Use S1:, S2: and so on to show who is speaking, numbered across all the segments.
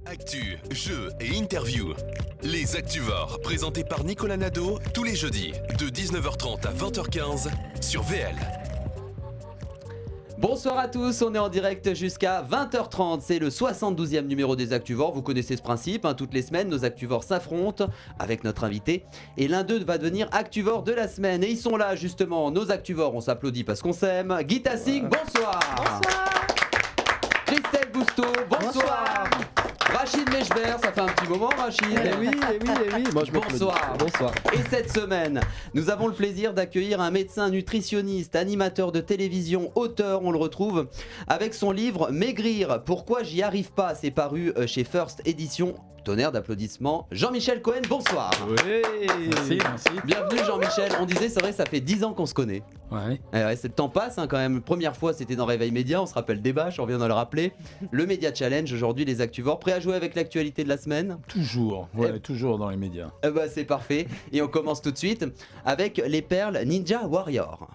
S1: Actu, jeux et interviews. Les Actuvores, présentés par Nicolas Nadeau, tous les jeudis, de 19h30 à 20h15 sur VL.
S2: Bonsoir à tous, on est en direct jusqu'à 20h30, c'est le 72e numéro des Actuvores, vous connaissez ce principe, toutes les semaines nos Actuvores s'affrontent avec notre invité et l'un d'eux va devenir Actuvore de la semaine et ils sont là justement, nos Actuvores, on s'applaudit parce qu'on s'aime. Guy Tassing, bonsoir.
S3: Bonsoir.
S2: Christelle Bousteau, bonsoir. Rachid Mechber, ça fait un petit moment Rachid.
S4: Eh oui. Moi, je
S2: Bonsoir.
S4: Bonsoir.
S2: Et cette semaine, nous avons le plaisir d'accueillir un médecin nutritionniste, animateur de télévision, auteur, on le retrouve avec son livre Maigrir, pourquoi j'y arrive pas, c'est paru chez First Édition. Tonnerre d'applaudissements. Jean-Michel Cohen, bonsoir.
S4: Oui. Merci.
S2: Bienvenue Jean-Michel. On disait, c'est vrai, ça fait 10 ans qu'on se connaît.
S4: Ouais.
S2: Ouais, le temps passe quand même. Première fois, c'était dans Réveil Média. On se rappelle des bâches, on vient de le rappeler. Le Média Challenge, aujourd'hui, les Actuvores. Prêts à jouer avec l'actualité de la semaine ?
S4: Toujours. Toujours dans les médias.
S2: C'est parfait. Et on commence tout de suite avec les perles Ninja Warrior.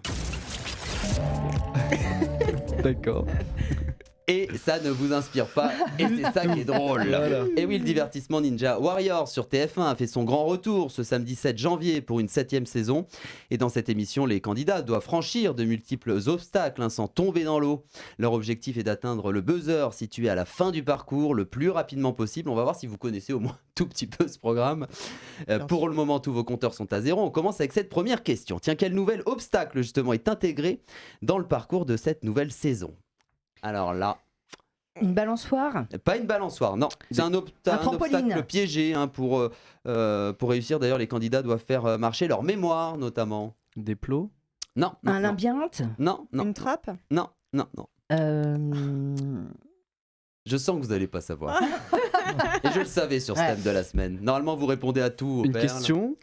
S4: D'accord.
S2: Et ça ne vous inspire pas, et c'est ça qui est drôle.
S4: Voilà.
S2: Et oui, le divertissement Ninja Warrior sur TF1 a fait son grand retour ce samedi 7 janvier pour une 7e saison. Et dans cette émission, les candidats doivent franchir de multiples obstacles sans tomber dans l'eau. Leur objectif est d'atteindre le buzzer situé à la fin du parcours le plus rapidement possible. On va voir si vous connaissez au moins tout petit peu ce programme. Pour le moment, tous vos compteurs sont à zéro. On commence avec cette première question. Tiens, quel nouvel obstacle justement est intégré dans le parcours de cette nouvelle saison ? Alors là,
S3: Une balançoire.
S2: pas une balançoire, non. C'est un
S3: trampoline.
S2: obstacle piégé pour réussir. D'ailleurs, les candidats doivent faire marcher leur mémoire, notamment.
S4: Des plots.
S2: Non, non,
S3: Un
S2: non.
S3: labyrinthe.
S2: Non, non,
S5: Une trappe.
S2: non, non, non.
S3: Euh,
S2: Je sens que vous n'allez pas savoir. Et je le savais sur ce thème de la semaine. Normalement, vous répondez à tout.
S4: Une
S2: Perle.
S4: question.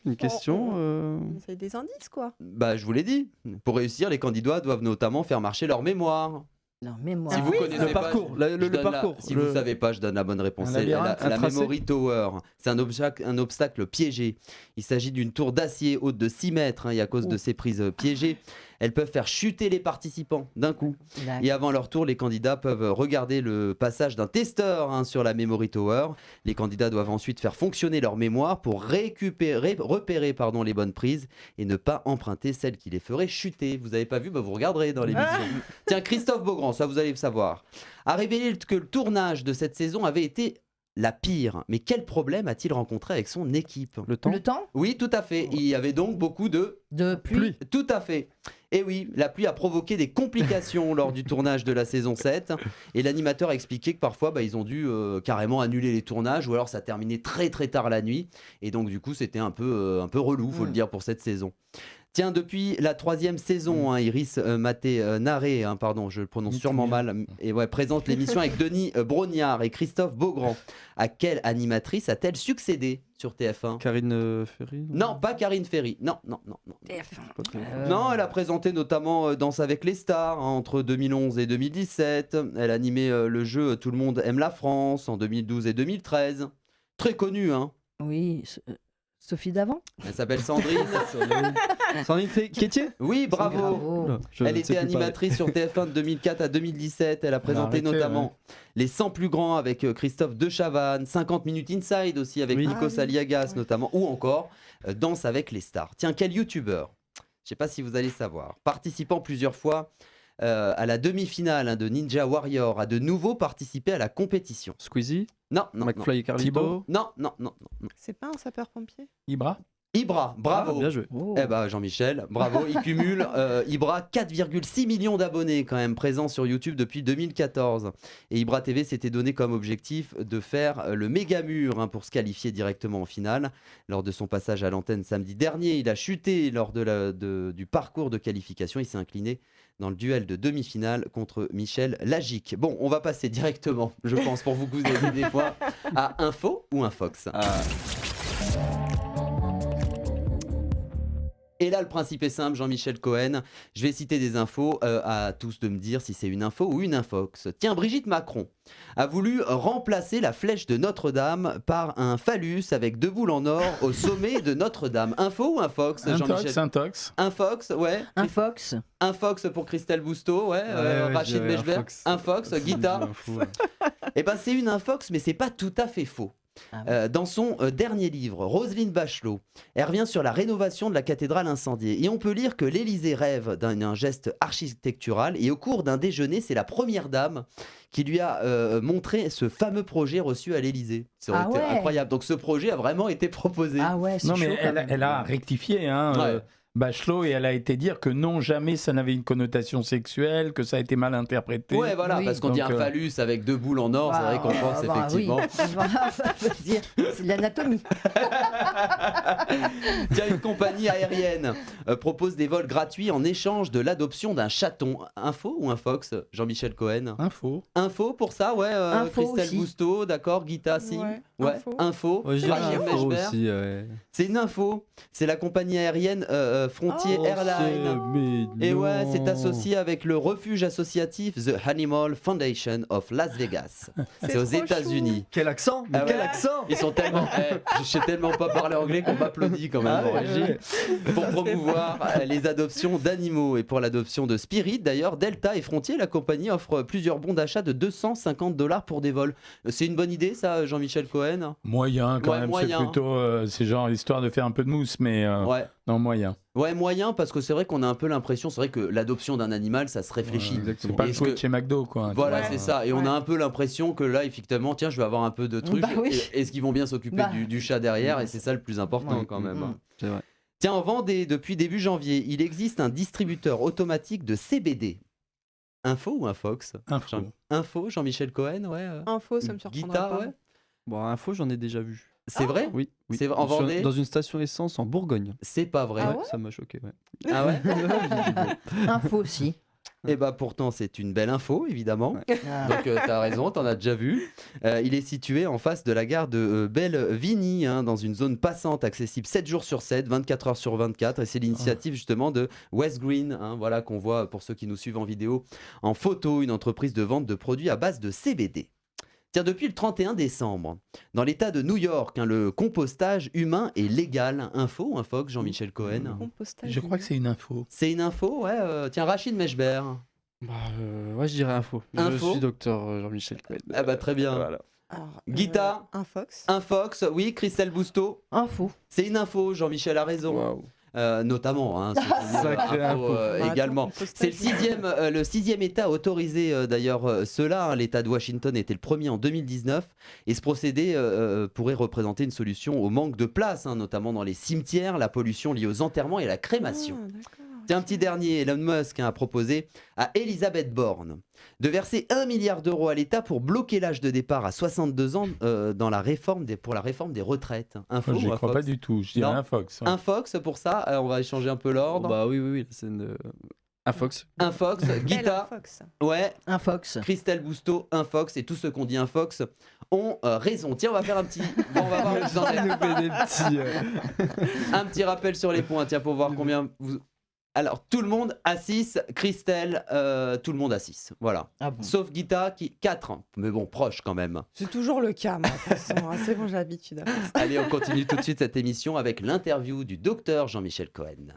S5: C'est des indices, quoi.
S2: Bah, je vous l'ai dit. Pour réussir, les candidats doivent notamment faire marcher leur mémoire.
S3: leur mémoire.
S2: Si vous connaissez
S4: Le
S2: pas,
S4: parcours.
S2: je
S4: le
S2: donne
S4: parcours.
S2: Si vous ne savez pas, je donne la bonne réponse.
S4: Un
S2: C'est
S4: labyrinthe, un
S2: la
S4: tracé.
S2: Memory Tower. C'est un obstacle piégé. Il s'agit d'une tour d'acier haute de 6 mètres. Et à cause de ces prises piégées, elles peuvent faire chuter les participants d'un coup. Et avant leur tour, les candidats peuvent regarder le passage d'un testeur sur la Memory Tower. Les candidats doivent ensuite faire fonctionner leur mémoire pour repérer les bonnes prises et ne pas emprunter celles qui les feraient chuter. Vous n'avez pas vu, vous regarderez dans l'émission. Tiens, Christophe Beaugrand, ça vous allez le savoir, a révélé que le tournage de cette saison avait été la pire. Mais quel problème a-t-il rencontré avec son équipe ?
S4: Le temps.
S3: Le temps
S2: Oui, tout à fait. Il y avait donc beaucoup de...
S3: de pluie.
S2: Tout à fait. Et oui, la pluie a provoqué des complications lors du tournage de la saison 7. Et l'animateur a expliqué que parfois, ils ont dû carrément annuler les tournages ou alors ça terminait très très tard la nuit. Et donc du coup, c'était un peu relou, faut le dire, pour cette saison. Tiens, depuis la 3e saison, Iris Maté-Naré, je le prononce sûrement mal, présente l'émission avec Denis Brognard et Christophe Beaugrand. À quelle animatrice a-t-elle succédé sur TF1 ?
S4: Karine Ferry.
S2: Non, pas Karine Ferry. Non.
S3: TF1.
S2: Non, elle a présenté notamment Danse avec les stars entre 2011 et 2017. Elle a animé le jeu Tout le monde aime la France en 2012 et 2013. Très connue, hein.
S3: Oui, Sophie Davant.
S2: Elle s'appelle Sandrine.
S4: Sandrine Quétier.
S2: Oui, bravo.
S3: Bravo.
S2: Elle était animatrice sur TF1 de 2004 à 2017. Elle a présenté notamment Les 100 plus grands avec Christophe de Chavannes, 50 minutes inside aussi avec Nikos Aliagas notamment, ou encore Danse avec les stars. Tiens, quel youtubeur, je ne sais pas si vous allez savoir, participant plusieurs fois à la demi-finale de Ninja Warrior, a de nouveau participé à la compétition.
S4: Squeezie.
S2: Non.
S4: McFly et Carlito.
S2: Non.
S5: C'est pas un sapeur-pompier.
S4: Ibra.
S2: Ibra, bravo.
S4: Bien joué.
S3: Oh.
S2: Jean-Michel, bravo. Il cumule, Ibra, 4,6 millions d'abonnés quand même présents sur YouTube depuis 2014. Et Ibra TV s'était donné comme objectif de faire le méga mur pour se qualifier directement en finale. Lors de son passage à l'antenne samedi dernier, il a chuté lors du parcours de qualification. Il s'est incliné dans le duel de demi-finale contre Michel Lagic. Bon, on va passer directement, je pense, pour vous que vous avez des fois, à Info ou Infox. Et là, le principe est simple, Jean-Michel Cohen. Je vais citer des infos à tous de me dire si c'est une info ou une infox. Tiens, Brigitte Macron a voulu remplacer la flèche de Notre-Dame par un phallus avec 2 boules en or au sommet de Notre-Dame. Info ou infox, Jean-Michel?
S6: Intox.
S2: Infox, ouais.
S3: Un fox.
S2: Un fox pour Christelle Bousteau, ouais. Rachid Mechber. Un fox, Guita. Eh ben, c'est une infox, mais c'est pas tout à fait faux. Dans son dernier livre, Roselyne Bachelot, elle revient sur la rénovation de la cathédrale incendiée. Et on peut lire que l'Élysée rêve d'un geste architectural. Et au cours d'un déjeuner, c'est la première dame qui lui a montré ce fameux projet reçu à l'Élysée. Ça aurait été incroyable. Donc ce projet a vraiment été proposé.
S3: Ah ouais, c'est
S6: Non,
S3: chaud,
S6: mais elle a rectifié, hein. Bachelot, et elle a été dire que non, jamais ça n'avait une connotation sexuelle, que ça a été mal interprété.
S2: Ouais, voilà, parce qu'on dit un phallus avec 2 boules en or, c'est vrai qu'on pense effectivement.
S3: Oui. C'est de l'anatomie.
S2: Tiens, une compagnie aérienne propose des vols gratuits en échange de l'adoption d'un chaton. Info ou infox, Jean-Michel Cohen?
S6: Info.
S2: Info pour ça, ouais. Christelle Bousteau, d'accord, Guita, si. Ouais. Info.
S4: Ouais, info aussi, ouais.
S2: C'est une info. C'est la compagnie aérienne Frontier Airlines. Et ouais, c'est associé avec le refuge associatif The Animal Foundation of Las Vegas. C'est aux États-Unis.
S4: Quel accent? Mais quel accent?
S2: Ils sont tellement. Je sais tellement pas parler anglais qu'on m'applaudit quand même. Pour promouvoir les adoptions d'animaux et pour l'adoption de Spirit, d'ailleurs, Delta et Frontier, la compagnie offre plusieurs bons d'achat de $250 pour des vols. C'est une bonne idée, ça, Jean-Michel Cohen?
S6: Moyen quand même.
S2: Moyen.
S6: C'est plutôt, c'est genre histoire de faire un peu de mousse, mais non, moyen.
S2: Ouais, moyen, parce que c'est vrai qu'on a un peu l'impression, c'est vrai que l'adoption d'un animal, ça se réfléchit.
S6: C'est pas le coup de chez McDo, quoi.
S2: Voilà, c'est ça. Et on a un peu l'impression que là, effectivement, tiens, je vais avoir un peu de trucs. Est-ce qu'ils vont bien s'occuper du chat derrière? Et c'est ça le plus important quand même.
S4: C'est vrai.
S2: Tiens, en Vendée, depuis début janvier, il existe un distributeur automatique de CBD. Info ou infox? Info, Jean-Michel Cohen, ouais.
S5: Info, ça me surprendra
S2: Guita,
S5: pas.
S2: ouais.
S4: Bon, info, j'en ai déjà vu.
S2: C'est vrai?
S4: Oui.
S2: C'est en Vendée?
S4: Dans une station essence en Bourgogne.
S2: C'est pas vrai.
S4: Ça m'a choqué, ouais.
S2: Ah ouais?
S3: Info aussi.
S2: Et bah pourtant c'est une belle info évidemment. Donc t'as raison, t'en as déjà vu. Il est situé en face de la gare de Bellevigny, dans une zone passante accessible 7 jours sur 7, 24 heures sur 24. Et c'est l'initiative justement de West Green, voilà, qu'on voit pour ceux qui nous suivent en vidéo, en photo, une entreprise de vente de produits à base de CBD. Tiens, depuis le 31 décembre, dans l'État de New York, le compostage humain est légal. Info ou infox, Jean-Michel Cohen?
S6: Je crois que c'est une info.
S2: C'est une info, ouais. Tiens, Rachid Mechber.
S4: Ouais, je dirais info. Je suis docteur Jean-Michel Cohen.
S2: Ah bah très bien.
S4: Voilà.
S5: Alors,
S2: Guita.
S5: Infox.
S2: Infox, oui. Christelle Bousteau.
S3: Info.
S2: C'est une info, Jean-Michel a raison.
S4: Wow.
S2: Notamment,
S4: Sacré info.
S2: également. C'est le sixième État autorisé d'ailleurs cela. L'État de Washington était le premier en 2019 et ce procédé pourrait représenter une solution au manque de place, notamment dans les cimetières, la pollution liée aux enterrements et la crémation. Tiens, un petit dernier, Elon Musk a proposé à Elisabeth Borne de verser 1 milliard d'euros à l'État pour bloquer l'âge de départ à 62 ans pour la réforme des retraites. Info,
S6: je ne crois pas du tout, je dirais infox.
S2: Un Fox pour ça, on va échanger un peu l'ordre.
S4: Bah oui, c'est un Fox.
S2: Un Fox, Guita, ouais,
S3: un Fox.
S2: Christelle Bousteau, un Fox, et tous ceux qu'on dit un Fox ont raison. Tiens, on va faire un petit. Bon, on va voir où vous en êtes. Un petit rappel sur les points, tiens, pour voir combien vous. Alors, tout le monde à 6, Christelle, tout le monde à 6. Voilà.
S3: Ah bon.
S2: Sauf Guita qui 4. Mais bon, proche quand même.
S5: C'est toujours le cas, moi, de toute façon. C'est bon, j'ai l'habitude.
S2: Allez, on continue tout de suite cette émission avec l'interview du docteur Jean-Michel Cohen.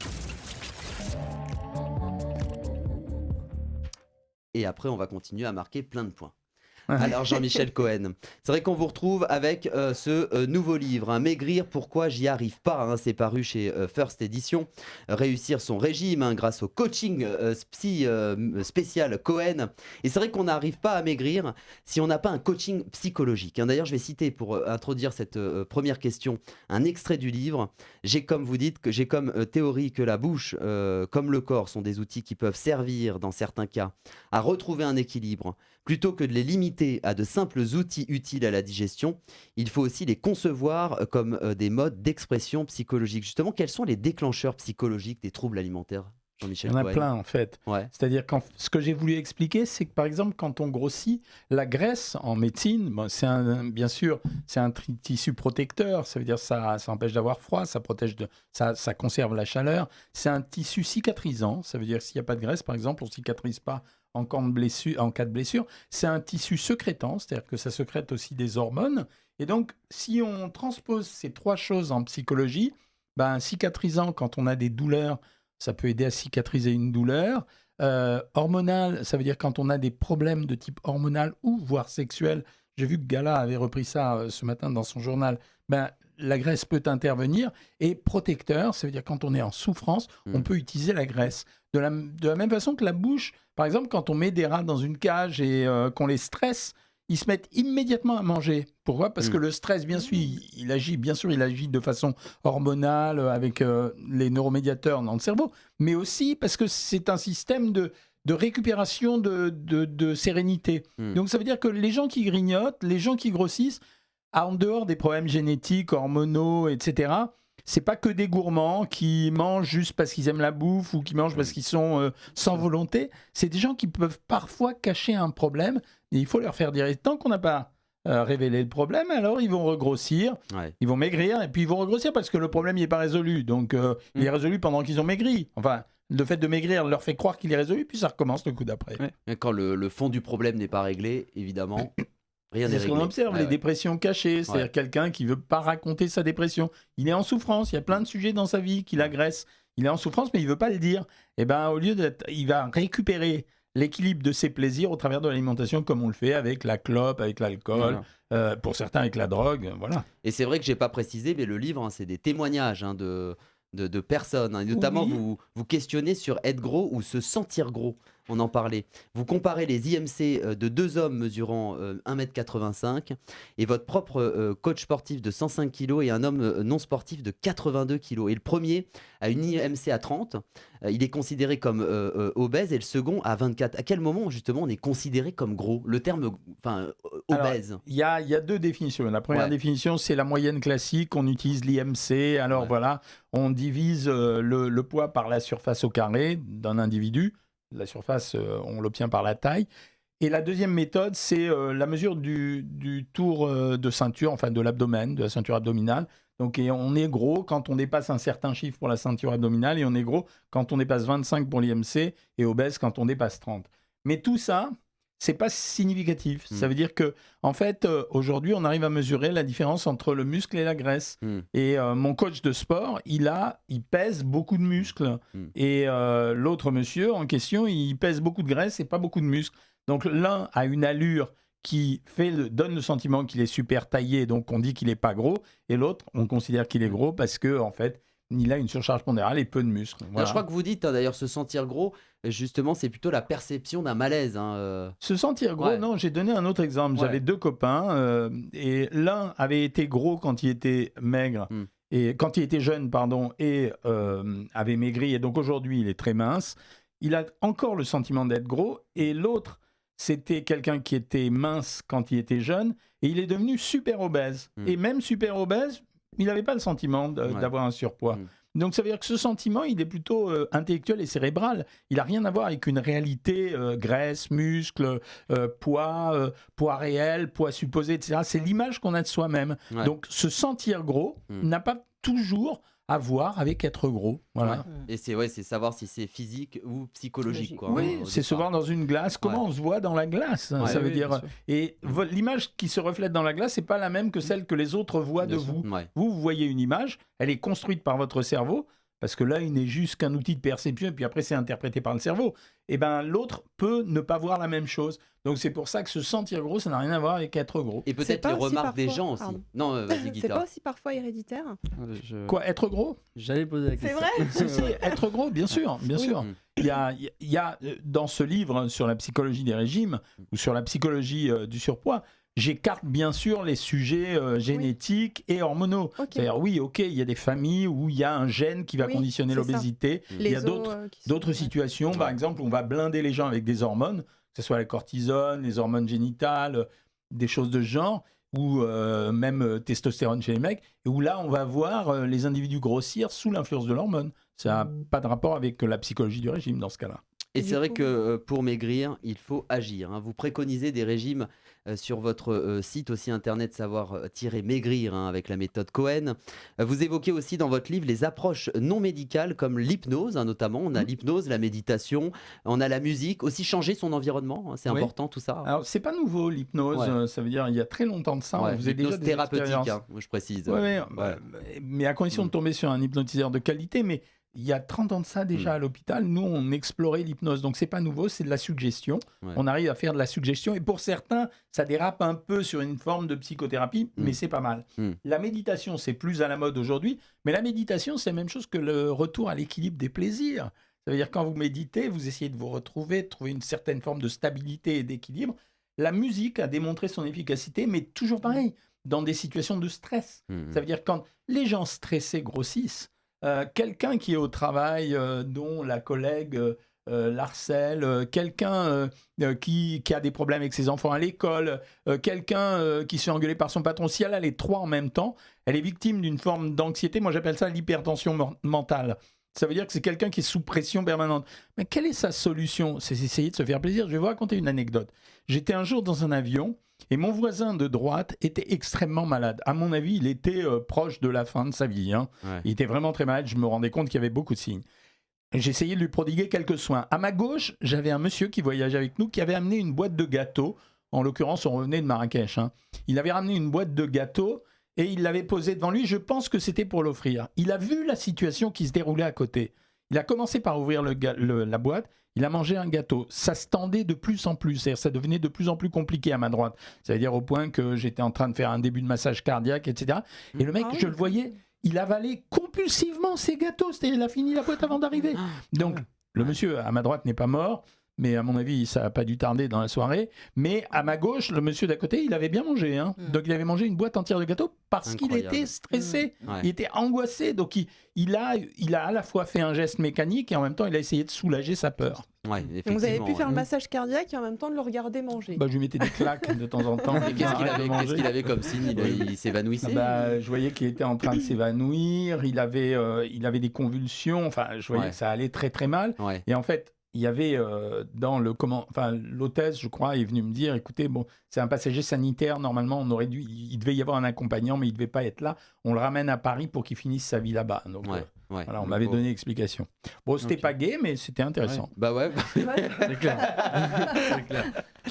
S2: Et après, on va continuer à marquer plein de points. Alors Jean-Michel Cohen, c'est vrai qu'on vous retrouve avec ce nouveau livre, Maigrir, pourquoi j'y arrive pas, c'est paru chez First Edition. Réussir son régime grâce au coaching spécial Cohen. Et c'est vrai qu'on n'arrive pas à maigrir si on n'a pas un coaching psychologique. D'ailleurs, je vais citer pour introduire cette première question un extrait du livre. J'ai comme théorie que la bouche comme le corps sont des outils qui peuvent servir dans certains cas à retrouver un équilibre. Plutôt que de les limiter à de simples outils utiles à la digestion, il faut aussi les concevoir comme des modes d'expression psychologique. Justement, quels sont les déclencheurs psychologiques des troubles alimentaires, Jean-Michel
S6: Il y en a
S2: Cohen.
S6: plein en fait.
S2: Ouais.
S6: C'est-à-dire que ce que j'ai voulu expliquer, c'est que par exemple, quand on grossit, la graisse en médecine, bien sûr, c'est un tissu protecteur. Ça veut dire ça empêche d'avoir froid, ça protège ça conserve la chaleur. C'est un tissu cicatrisant. Ça veut dire que s'il n'y a pas de graisse, par exemple, on ne cicatrise pas en cas de blessure. C'est un tissu sécrétant, c'est-à-dire que ça sécrète aussi des hormones. Et donc, si on transpose ces trois choses en psychologie, cicatrisant quand on a des douleurs, ça peut aider à cicatriser une douleur. Hormonal, ça veut dire quand on a des problèmes de type hormonal ou voire sexuel. J'ai vu que Gala avait repris ça ce matin dans son journal. La graisse peut intervenir. Et protecteur, ça veut dire quand on est en souffrance, on peut utiliser la graisse. De la même façon que la bouche, par exemple, quand on met des rats dans une cage et qu'on les stresse, ils se mettent immédiatement à manger. Pourquoi ? Parce que le stress, bien sûr, il agit de façon hormonale avec les neuromédiateurs dans le cerveau, mais aussi parce que c'est un système de récupération de sérénité. Donc ça veut dire que les gens qui grignotent, les gens qui grossissent, en dehors des problèmes génétiques, hormonaux, etc., c'est pas que des gourmands qui mangent juste parce qu'ils aiment la bouffe ou qui mangent parce qu'ils sont sans volonté. C'est des gens qui peuvent parfois cacher un problème et il faut leur faire dire. Et tant qu'on n'a pas révélé le problème, alors ils vont regrossir, ils vont maigrir et puis ils vont regrossir parce que le problème n'est pas résolu. Donc il est résolu pendant qu'ils ont maigri. Enfin, le fait de maigrir leur fait croire qu'il est résolu puis ça recommence le coup d'après.
S2: Et quand le fond du problème n'est pas réglé, évidemment... Rien n'est
S6: C'est ce qu'on observe, les dépressions cachées, c'est-à-dire quelqu'un qui ne veut pas raconter sa dépression. Il est en souffrance, il y a plein de sujets dans sa vie qui l'agressent. Il est en souffrance, mais il ne veut pas le dire. Et au lieu il va récupérer l'équilibre de ses plaisirs au travers de l'alimentation, comme on le fait avec la clope, avec l'alcool, pour certains avec la drogue, voilà.
S2: Et c'est vrai que je n'ai pas précisé, mais le livre, c'est des témoignages de personnes. Et notamment, vous questionnez sur être gros ou se sentir gros. On en parlait. Vous comparez les IMC de deux hommes mesurant 1,85 m et votre propre coach sportif de 105 kg et un homme non sportif de 82 kg. Et le premier a une IMC à 30, il est considéré comme obèse et le second à 24. À quel moment justement on est considéré comme gros ? Le terme obèse.
S6: Il y a deux définitions. La première définition, c'est la moyenne classique. On utilise l'IMC. Alors voilà, on divise le poids par la surface au carré d'un individu. La surface, on l'obtient par la taille. Et la deuxième méthode, c'est la mesure du tour de ceinture, enfin de l'abdomen, de la ceinture abdominale. Donc on est gros quand on dépasse un certain chiffre pour la ceinture abdominale et on est gros quand on dépasse 25 pour l'IMC et obèse quand on dépasse 30. Mais tout ça, c'est pas significatif. Ça veut dire que, en fait, aujourd'hui, on arrive à mesurer la différence entre le muscle et la graisse. Et mon coach de sport, il pèse beaucoup de muscles. Et l'autre monsieur en question, il pèse beaucoup de graisse et pas beaucoup de muscles. Donc l'un a une allure qui donne le sentiment qu'il est super taillé, donc on dit qu'il n'est pas gros. Et l'autre, on considère qu'il est gros parce que, en fait, il a une surcharge pondérale et peu de muscles. Voilà.
S2: Alors, je crois que vous dites, d'ailleurs, se sentir gros, justement, c'est plutôt la perception d'un malaise.
S6: Se sentir gros, non, j'ai donné un autre exemple. J'avais deux copains et l'un avait été gros quand il était maigre, et quand il était jeune, pardon, et avait maigri. Et donc aujourd'hui, il est très mince. Il a encore le sentiment d'être gros. Et l'autre, c'était quelqu'un qui était mince quand il était jeune et il est devenu super obèse. Et même super obèse, il n'avait pas le sentiment d'avoir un surpoids. Donc ça veut dire que ce sentiment, il est plutôt intellectuel et cérébral. Il n'a rien à voir avec une réalité graisse, muscle, poids réel, poids supposé, etc. C'est l'image qu'on a de soi-même. Donc se sentir gros n'a pas toujours à voir avec être gros. Voilà.
S2: Et c'est savoir si c'est physique ou psychologique. Quoi,
S6: oui, c'est se voir dans une glace. Comment on se voit dans la glace, ça veut dire. Et l'image qui se reflète dans la glace, c'est pas la même que celle que les autres voient de vous. Vous voyez une image, elle est construite par votre cerveau, parce que l'œil n'est juste qu'un outil de perception, et puis après c'est interprété par le cerveau. Et ben l'autre peut ne pas voir la même chose. Donc c'est pour ça que se sentir gros, ça n'a rien à voir avec être gros.
S2: Et peut-être les remarques des gens aussi. Non, vas-y, Guitare.
S5: C'est pas aussi parfois héréditaire ?
S6: Quoi, être gros ?
S4: J'allais poser la question.
S5: C'est vrai ?
S6: Si, être gros, bien sûr, bien sûr. Il y a dans ce livre sur la psychologie des régimes, ou sur la psychologie du surpoids, j'écarte bien sûr les sujets génétiques et hormonaux. C'est-à-dire, il y a des familles où il y a un gène qui va conditionner l'obésité. Il y a d'autres situations, par exemple, où on va blinder les gens avec des hormones, que ce soit la cortisone, les hormones génitales, des choses de ce genre, ou même testostérone chez les mecs, et où là, on va voir les individus grossir sous l'influence de l'hormone. Ça n'a pas de rapport avec la psychologie du régime dans ce cas-là.
S2: Et c'est vrai que pour maigrir, il faut agir. Vous préconisez des régimes sur votre site aussi internet savoir-maigrir avec la méthode Cohen. Vous évoquez aussi dans votre livre les approches non médicales comme l'hypnose notamment. On a l'hypnose, la méditation, on a la musique. Aussi changer son environnement, c'est important tout ça.
S6: Alors c'est pas nouveau l'hypnose, ça veut dire il y a très longtemps de ça. On faisait déjà des
S2: thérapeutique, je précise.
S6: Mais à condition de tomber sur un hypnotiseur de qualité. Mais il y a 30 ans de ça déjà à l'hôpital, nous on explorait l'hypnose, donc c'est pas nouveau, c'est de la suggestion. On arrive à faire de la suggestion et pour certains ça dérape un peu sur une forme de psychothérapie, mais c'est pas mal. La méditation c'est plus à la mode aujourd'hui, mais la méditation c'est la même chose que le retour à l'équilibre des plaisirs. Ça veut dire quand vous méditez, vous essayez de vous retrouver, de trouver une certaine forme de stabilité et d'équilibre. La musique a démontré son efficacité, mais toujours pareil, dans des situations de stress. Ça veut dire quand les gens stressés grossissent, quelqu'un qui est au travail, dont la collègue l'harcèle, quelqu'un qui a des problèmes avec ses enfants à l'école, quelqu'un qui se fait engueuler par son patron, si elle a les trois en même temps, elle est victime d'une forme d'anxiété. Moi, j'appelle ça l'hypertension mentale. Ça veut dire que c'est quelqu'un qui est sous pression permanente. Mais quelle est sa solution? C'est essayer de se faire plaisir. Je vais vous raconter une anecdote. J'étais un jour dans un avion et mon voisin de droite était extrêmement malade. À mon avis, il était proche de la fin de sa vie. Il était vraiment très malade. Je me rendais compte qu'il y avait beaucoup de signes. J'essayais de lui prodiguer quelques soins. À ma gauche, j'avais un monsieur qui voyageait avec nous qui avait amené une boîte de gâteaux. En l'occurrence, on revenait de Marrakech. Il avait ramené une boîte de gâteaux et il l'avait posée devant lui. Je pense que c'était pour l'offrir. Il a vu la situation qui se déroulait à côté. Il a commencé par ouvrir la boîte. Il a mangé un gâteau. Ça se tendait de plus en plus. C'est-à-dire, ça devenait de plus en plus compliqué à ma droite. C'est-à-dire au point que j'étais en train de faire un début de massage cardiaque, etc. Et le mec, je le voyais, il avalait compulsivement ses gâteaux. C'est-à-dire, il a fini la boîte avant d'arriver. Donc, le monsieur à ma droite n'est pas mort. Mais à mon avis, ça n'a pas dû tarder dans la soirée. Mais à ma gauche, le monsieur d'à côté, il avait bien mangé. Donc il avait mangé une boîte entière de gâteaux parce qu'il était stressé. Il était angoissé. Donc il a à la fois fait un geste mécanique et en même temps, il a essayé de soulager sa peur.
S5: Donc vous avez pu faire le massage cardiaque et en même temps de le regarder manger.
S6: Je lui mettais des claques de temps en temps.
S2: Qu'est-ce qu'il avait comme signe? Il s'évanouissait?
S6: Je voyais qu'il était en train de s'évanouir. Il avait des convulsions. Enfin, je voyais que ça allait très très mal. Et en fait, il y avait l'hôtesse, je crois, est venue me dire, écoutez, c'est un passager sanitaire, normalement, il devait y avoir un accompagnant, mais il ne devait pas être là. On le ramène à Paris pour qu'il finisse sa vie là-bas. Donc, voilà, on m'avait donné l'explication. C'était pas gai, mais c'était intéressant.
S4: C'est clair. C'est clair.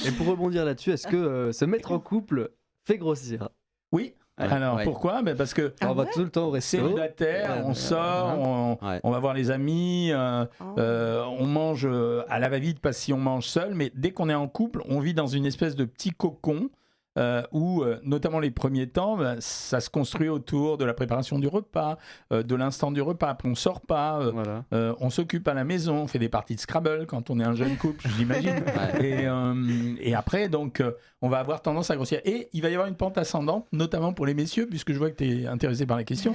S4: Et pour rebondir là-dessus, est-ce que se mettre en couple fait grossir?
S6: Oui. Alors pourquoi? Parce que
S4: on va tout le temps au resto.
S6: Célibataire, on sort, on va voir les amis, on mange à la va-vite parce que si on mange seul, mais dès qu'on est en couple, on vit dans une espèce de petit cocon où, notamment les premiers temps, ça se construit autour de la préparation du repas, de l'instant du repas. Après, on sort pas, on s'occupe à la maison, on fait des parties de Scrabble quand on est un jeune couple, j'imagine. Et après, donc, on va avoir tendance à grossir. Et il va y avoir une pente ascendante, notamment pour les messieurs, puisque je vois que tu es intéressé par la question.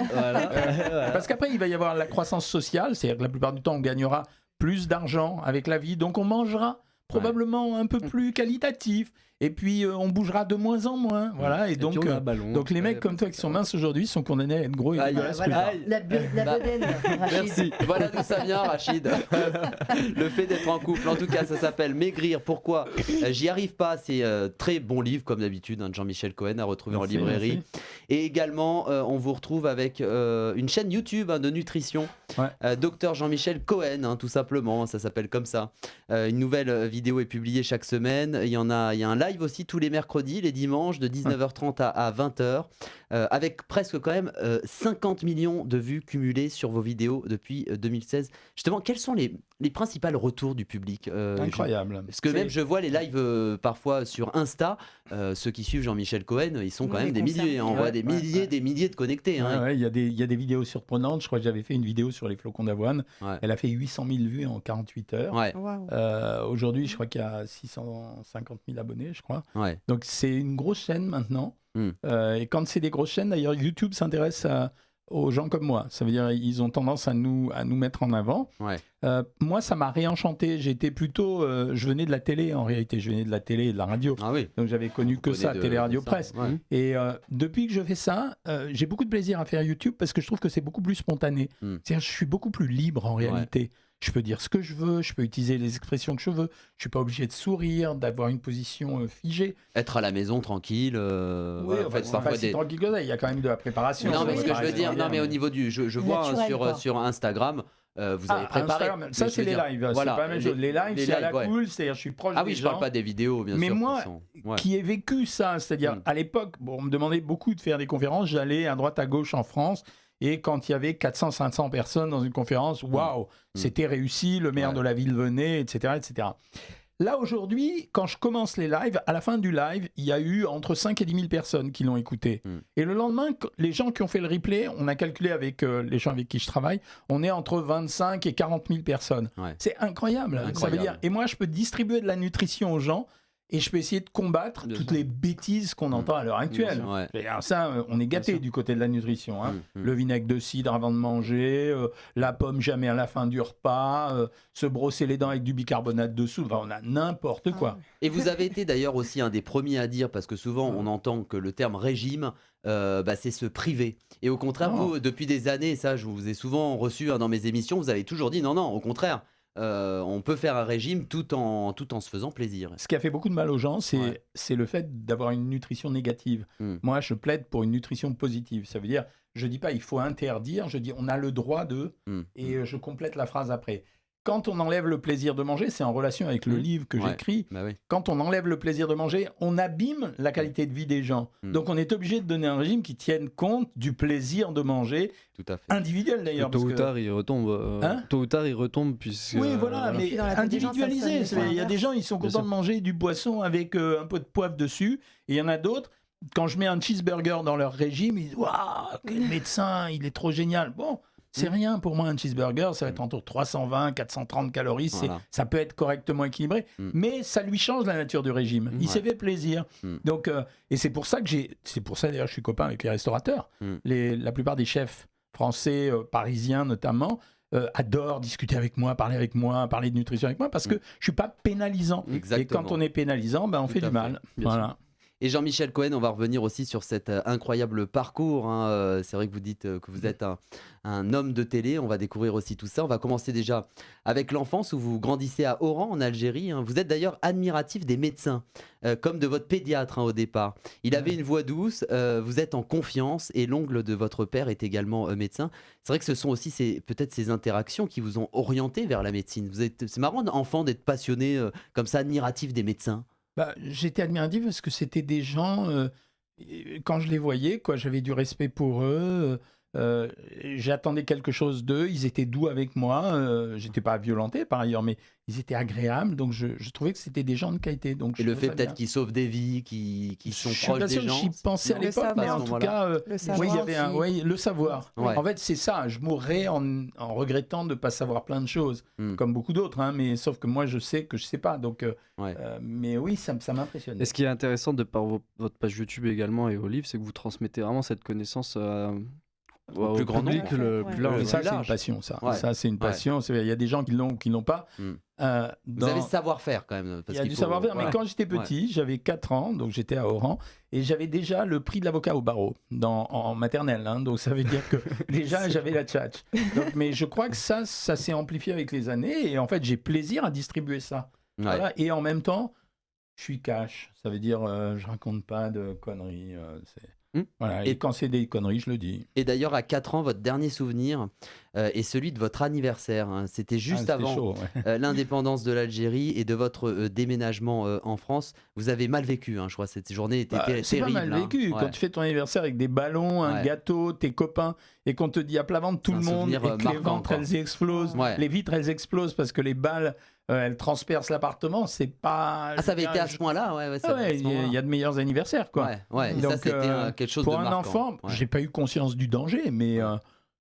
S6: Parce qu'après, il va y avoir la croissance sociale, c'est-à-dire que la plupart du temps, on gagnera plus d'argent avec la vie, donc on mangera probablement un peu plus qualitatif. Et puis, on bougera de moins en moins. Voilà. Et donc, donc les mecs comme toi qui sont minces aujourd'hui sont condamnés à être gros et dégueulasses plus tard.
S3: La bedaine, Rachid.
S2: Merci. Voilà d'où ça vient, Rachid. Le fait d'être en couple. En tout cas, ça s'appelle Maigrir. Pourquoi? J'y arrive pas. C'est très bon livre, comme d'habitude, de Jean-Michel Cohen, à retrouver en librairie. Et également, on vous retrouve avec une chaîne YouTube de nutrition. Docteur Jean-Michel Cohen, tout simplement. Ça s'appelle comme ça. Une nouvelle vidéo est publiée chaque semaine. Il y a un live aussi tous les mercredis, les dimanches de 19h30 à 20h, avec presque quand même 50 millions de vues cumulées sur vos vidéos depuis 2016. Justement, quels sont les principaux retours du public?
S6: Incroyable.
S2: Parce que même je vois les lives parfois sur Insta, ceux qui suivent Jean-Michel Cohen, ils sont quand même des milliers. On voit des milliers de connectés.
S6: Il y a des vidéos surprenantes. Je crois que j'avais fait une vidéo sur les flocons d'avoine. Elle a fait 800 000 vues en 48 heures. Aujourd'hui, je crois qu'il y a 650 000 abonnés, je crois. Donc c'est une grosse chaîne maintenant. Et quand c'est des grosses chaînes, d'ailleurs, YouTube s'intéresse aux gens comme moi. Ça veut dire ils ont tendance à nous mettre en avant.
S2: Ouais.
S6: Moi, ça m'a réenchanté. J'étais plutôt... je venais de la télé, en réalité. Je venais de la télé et de la radio.
S2: Ah oui.
S6: Donc, j'avais connu que ça, télé, radio, presse.
S2: Ouais.
S6: Et depuis que je fais ça, j'ai beaucoup de plaisir à faire YouTube parce que je trouve que c'est beaucoup plus spontané. C'est-à-dire, je suis beaucoup plus libre en réalité. Je peux dire ce que je veux, je peux utiliser les expressions que je veux. Je suis pas obligé de sourire, d'avoir une position figée.
S2: Être à la maison tranquille.
S6: Oui,
S2: faites
S6: c'est
S2: parfois
S6: pas si tranquille que ça. Il y a quand même de la préparation.
S2: Non, mais ce que je veux
S6: Pareil,
S2: dire, non, mais au niveau du, je vois
S3: Naturel,
S2: sur Instagram, vous avez préparé.
S6: Instagram,
S2: Mais
S6: ça,
S2: je
S6: c'est
S2: veux
S6: les
S2: dire,
S6: lives.
S2: voilà,
S6: C'est pas la même chose. Les lives, c'est à la
S2: ouais.
S6: cool. C'est-à-dire, je suis proche
S2: Ah
S6: des
S2: oui, je
S6: gens.
S2: parle pas des vidéos, bien
S6: Mais
S2: sûr.
S6: moi,
S2: qui sont- ouais.
S6: qui ai vécu ça, c'est-à-dire à l'époque, bon, on me demandait beaucoup de faire des conférences, j'allais à droite à gauche en France, et quand il y avait 400-500 personnes dans une conférence, waouh, c'était réussi, le maire
S2: Ouais.
S6: de la ville venait, etc., etc. Là, aujourd'hui, quand je commence les lives, à la fin du live, il y a eu entre 5 et 10 000 personnes qui l'ont écouté. Et le lendemain, les gens qui ont fait le replay, on a calculé avec les gens avec qui je travaille, on est entre 25 et 40 000 personnes.
S2: Ouais.
S6: C'est incroyable. Ça veut
S2: Incroyable.
S6: dire, et moi, je peux distribuer de la nutrition aux gens et je peux essayer de combattre
S2: Bien
S6: toutes
S2: sûr.
S6: les bêtises qu'on entend à l'heure actuelle.
S2: Ouais.
S6: Et alors ça, on est gâté du côté de la nutrition. Hein. Le vinaigre de cidre avant de manger, la pomme jamais à la fin du repas, se brosser les dents avec du bicarbonate de soude. Enfin, on a n'importe quoi.
S2: Et vous avez été d'ailleurs aussi un des premiers à dire, parce que souvent on entend que le terme régime, c'est se priver. Et au contraire, vous, depuis des années, ça je vous ai souvent reçu dans mes émissions, vous avez toujours dit non, au contraire. On peut faire un régime tout en se faisant plaisir.
S6: Ce qui a fait beaucoup de mal aux gens, c'est
S2: Ouais.
S6: le fait d'avoir une nutrition négative. Moi, je plaide pour une nutrition positive. Ça veut dire, je dis pas il faut interdire, je dis on a le droit de, et je complète la phrase après. Quand on enlève le plaisir de manger, c'est en relation avec le livre que
S2: Ouais.
S6: j'écris.
S2: Bah oui.
S6: Quand on enlève le plaisir de manger, on abîme la qualité de vie des gens. Donc on est obligé de donner un régime qui tienne compte du plaisir de manger,
S2: Tout à fait.
S6: individuel d'ailleurs.
S4: Tôt
S6: parce
S4: ou
S6: que-
S4: tard, il retombe.
S6: Hein
S4: Tôt ou tard, il retombe puisque.
S6: Oui, voilà, mais
S3: Puis dans la tête des gens, ça
S6: individualisé.
S3: sonne
S6: Il y a des gens, ils sont
S4: Bien
S6: contents
S4: sûr.
S6: de manger du poisson avec un peu de poivre dessus. Et il y en a d'autres, quand je mets un cheeseburger dans leur régime, ils disent waouh, quel médecin, il est trop génial. Bon, c'est rien pour moi, un cheeseburger, ça va être entre 320, 430 calories.
S2: Voilà.
S6: Ça peut être correctement équilibré, mais ça lui change la nature du régime. Il s'est fait plaisir. Donc, et c'est pour ça que c'est pour ça d'ailleurs, je suis copain avec les restaurateurs. La plupart des chefs français, parisiens notamment, adorent discuter avec moi, parler de nutrition avec moi, parce que je suis pas pénalisant.
S2: Exactement.
S6: Et quand on est pénalisant, on fait
S2: Tout à
S6: du
S2: fait,
S6: mal.
S2: bien
S6: Voilà.
S2: Et Jean-Michel Cohen, on va revenir aussi sur cet incroyable parcours. Hein. C'est vrai que vous dites que vous êtes un homme de télé. On va découvrir aussi tout ça. On va commencer déjà avec l'enfance où vous grandissez à Oran, en Algérie. Hein. Vous êtes d'ailleurs admiratif des médecins, comme de votre pédiatre au départ. Il avait une voix douce, vous êtes en confiance et l'oncle de votre père est également médecin. C'est vrai que ce sont aussi peut-être ces interactions qui vous ont orienté vers la médecine. C'est marrant, enfant, d'être passionné comme ça, admiratif des médecins.
S6: J'étais admiratif parce que c'était des gens, quand je les voyais, j'avais du respect pour eux, j'attendais quelque chose d'eux, ils étaient doux avec moi, j'étais pas violenté par ailleurs, mais ils étaient agréables, donc je trouvais que c'était des gens de qualité. Donc
S2: Et
S6: je
S2: le
S6: trouvais
S2: fait
S6: ça
S2: peut-être
S6: bien.
S2: qu'ils sauvent des vies, qui sont
S6: Je suis
S2: proches
S6: pas
S2: des
S6: sûr que
S2: gens.
S6: j'y pensais à
S5: Le
S6: l'époque, mais
S5: savoir.
S6: en tout
S2: Voilà.
S6: cas,
S5: Le savoir
S6: oui, il y avait
S5: aussi.
S6: le savoir.
S2: Ouais.
S6: En fait, c'est ça, je mourrais en regrettant de ne pas savoir plein de choses, comme beaucoup d'autres, hein, mais sauf que moi, je sais que je ne sais pas. Donc,
S2: Ouais.
S6: mais oui, ça m'impressionne.
S4: Et ce qui est intéressant de par votre page YouTube également et vos livres, c'est que vous transmettez vraiment cette connaissance au
S2: plus grand
S4: public
S3: nombre.
S4: le
S3: Ouais.
S4: plus large.
S6: Et ça,
S2: plus
S6: c'est une
S2: large.
S6: passion, ça.
S2: Ouais.
S6: Ça, c'est une passion. Il y a des gens qui l'ont ou qui ne l'ont pas.
S2: Vous avez le savoir-faire quand même.
S6: Il y a du savoir-faire, mais
S2: Ouais.
S6: quand j'étais petit, j'avais 4 ans, donc j'étais à Oran, et j'avais déjà le prix de l'avocat au barreau en maternelle. Hein, donc ça veut dire que déjà j'avais la tchatch. Donc, mais je crois que ça s'est amplifié avec les années, et en fait j'ai plaisir à distribuer ça.
S2: Ouais.
S6: Voilà, et en même temps, je suis cash. Ça veut dire je raconte pas de conneries. Voilà, et quand c'est des conneries, je le dis.
S2: Et d'ailleurs, à 4 ans, votre dernier souvenir est celui de votre anniversaire. Hein. C'était juste
S6: C'était
S2: avant
S6: chaud, ouais.
S2: l'indépendance de l'Algérie et de votre déménagement en France. Vous avez mal vécu, hein, je crois. Cette journée était
S6: C'est pas
S2: terrible.
S6: mal vécu.
S2: hein.
S6: Quand
S2: Ouais.
S6: tu fais ton anniversaire avec des ballons, un
S2: Ouais.
S6: gâteau, tes copains, et qu'on te dit à plat ventre tout
S2: C'est
S6: le
S2: un
S6: monde, et
S2: souvenir,
S6: que les
S2: marquant,
S6: ventres
S2: quoi.
S6: elles explosent,
S2: Ouais.
S6: les vitres elles explosent parce que les balles elles transpercent l'appartement, c'est pas.
S2: Ah, ça avait été à ce point-là, ouais.
S6: Ah ouais, il y a de meilleurs anniversaires, quoi.
S2: Ouais, et
S6: Donc,
S2: ça, c'était quelque chose
S6: pour
S2: de
S6: un
S2: marquant.
S6: enfant,
S2: Ouais.
S6: j'ai pas eu conscience du danger, mais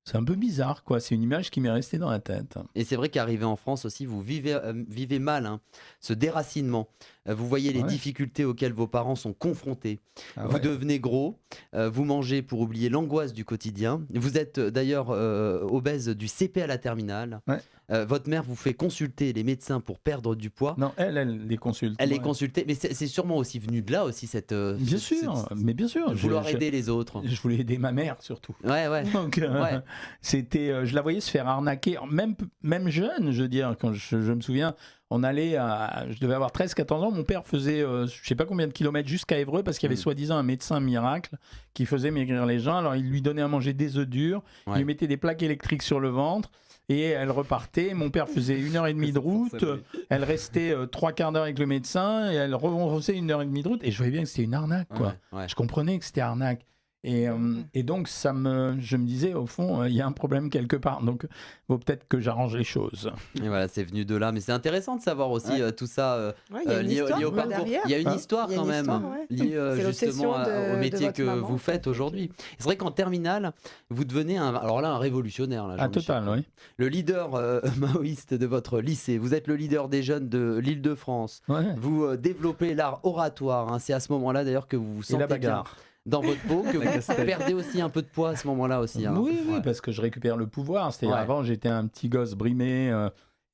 S6: c'est un peu bizarre, quoi. C'est une image qui m'est restée dans la tête.
S2: Et c'est vrai qu'arrivé en France aussi, vous vivez mal ce déracinement. Vous voyez les
S6: Ouais.
S2: difficultés auxquelles vos parents sont confrontés.
S6: Ah
S2: Vous
S6: ouais.
S2: devenez gros, vous mangez pour oublier l'angoisse du quotidien. Vous êtes d'ailleurs obèse du CP à la terminale.
S6: Ouais.
S2: Votre mère vous fait consulter les médecins pour perdre du poids.
S6: Non, elle les consulte.
S2: Elle est
S6: Ouais.
S2: consultée, mais c'est sûrement aussi venu de là aussi cette.
S6: Bien sûr, mais bien sûr.
S2: Vouloir aider les autres.
S6: Je voulais aider ma mère surtout.
S2: Ouais, ouais.
S6: Donc,
S2: Ouais.
S6: c'était, je la voyais se faire arnaquer, même jeune, je veux dire, quand je me souviens, je devais avoir 13-14 ans, mon père faisait je sais pas combien de kilomètres jusqu'à Évreux parce qu'il y avait soi-disant un médecin miracle qui faisait maigrir les gens, alors il lui donnait à manger des œufs durs, il lui mettait des plaques électriques sur le ventre, et elle repartait, mon père faisait 1h30 de route, elle restait 3/4 d'heure avec le médecin, et elle refaisait 1h30 de route, et je voyais bien que c'était une arnaque, quoi.
S2: Ouais.
S6: Je comprenais que c'était arnaque. Et donc, je me disais, au fond, il y a un problème quelque part. Donc, il faut peut-être que j'arrange les choses.
S2: Et voilà, c'est venu de là. Mais c'est intéressant de savoir aussi tout ça
S5: Ouais, il y a une
S2: lié
S5: histoire,
S2: au
S5: quoi,
S2: parcours.
S5: derrière.
S2: Il y a une histoire
S5: Il y a
S2: quand
S5: une
S2: même,
S5: histoire, ouais.
S2: liée
S5: C'est
S2: justement
S5: l'obsession
S2: au
S5: de
S2: métier
S5: votre
S2: que
S5: maman,
S2: vous faites
S5: en fait.
S2: aujourd'hui. C'est vrai qu'en terminale, vous devenez un révolutionnaire. Là, Jean-Michel.
S6: Total, oui.
S2: Le leader maoïste de votre lycée. Vous êtes le leader des jeunes de l'Île-de-France.
S6: Ouais.
S2: Vous développez l'art oratoire. Hein. C'est à ce moment-là d'ailleurs que vous vous
S6: Et la
S2: sentez bien
S6: bagarre.
S2: dans votre peau, que vous perdez aussi un peu de poids à ce moment-là aussi. Hein.
S6: Oui,
S2: Ouais.
S6: parce que je récupère le pouvoir. C'est-à-dire,
S2: Ouais.
S6: avant, j'étais un petit gosse brimé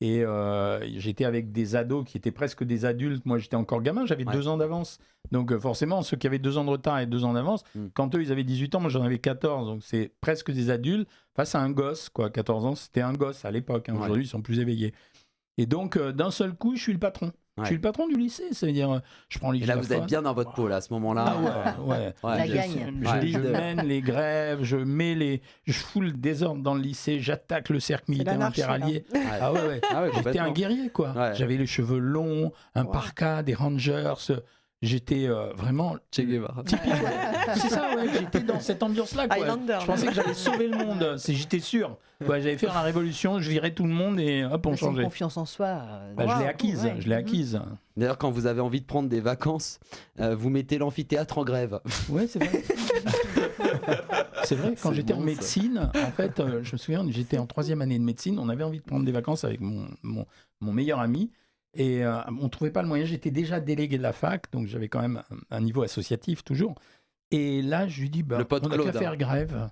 S6: et j'étais avec des ados qui étaient presque des adultes. Moi, j'étais encore gamin, j'avais 2 ans d'avance. Donc, forcément, ceux qui avaient 2 ans de retard et 2 ans d'avance, quand eux, ils avaient 18 ans, moi, j'en avais 14. Donc, c'est presque des adultes face à un gosse, quoi. 14 ans, c'était un gosse à l'époque. Hein.
S2: Ouais.
S6: Aujourd'hui, ils sont plus éveillés. Et donc, d'un seul coup, je suis le patron.
S2: Ouais.
S6: Je suis le patron du lycée. C'est-à-dire, je prends les
S2: Et là, vous
S6: giraffes.
S2: êtes bien dans votre peau là, à ce moment-là.
S6: Ah ouais.
S2: Ouais,
S3: La
S2: je-
S3: gagne.
S6: Je
S2: Ouais.
S6: mène les grèves, je fous le désordre dans le lycée, j'attaque le cercle militaire
S5: l'anarchie, là.
S6: interallié. Ah ouais, ouais.
S2: Ah ouais,
S6: J'étais
S2: complètement.
S6: un guerrier, quoi.
S2: Ouais.
S6: J'avais les cheveux longs, un
S5: Wow.
S6: parka, des Rangers. J'étais vraiment.
S2: Che Guevara.
S6: C'est ça, ouais. J'étais dans cette ambiance-là, quoi.
S5: Highlander.
S6: Je pensais que j'allais sauver le monde. J'étais sûr. Ouais, j'allais faire la révolution, je virais tout le monde et hop, on
S3: C'est une
S6: changeait.
S3: confiance en soi.
S6: Bah, je l'ai acquise,
S3: ouais.
S6: je l'ai acquise.
S2: D'ailleurs, quand vous avez envie de prendre des vacances, vous mettez l'amphithéâtre en grève.
S6: Ouais, c'est vrai. C'est vrai, quand
S2: C'est
S6: j'étais
S2: bon,
S6: en
S2: ça.
S6: médecine, en fait, je me souviens, j'étais en 3e année de médecine, on avait envie de prendre des vacances avec mon meilleur ami, et on ne trouvait pas le moyen, j'étais déjà délégué de la fac, donc j'avais quand même un niveau associatif toujours. Et là, je lui dis,
S2: Le pote
S6: on n'a
S2: Claude,
S6: qu'à
S2: hein.
S6: faire grève.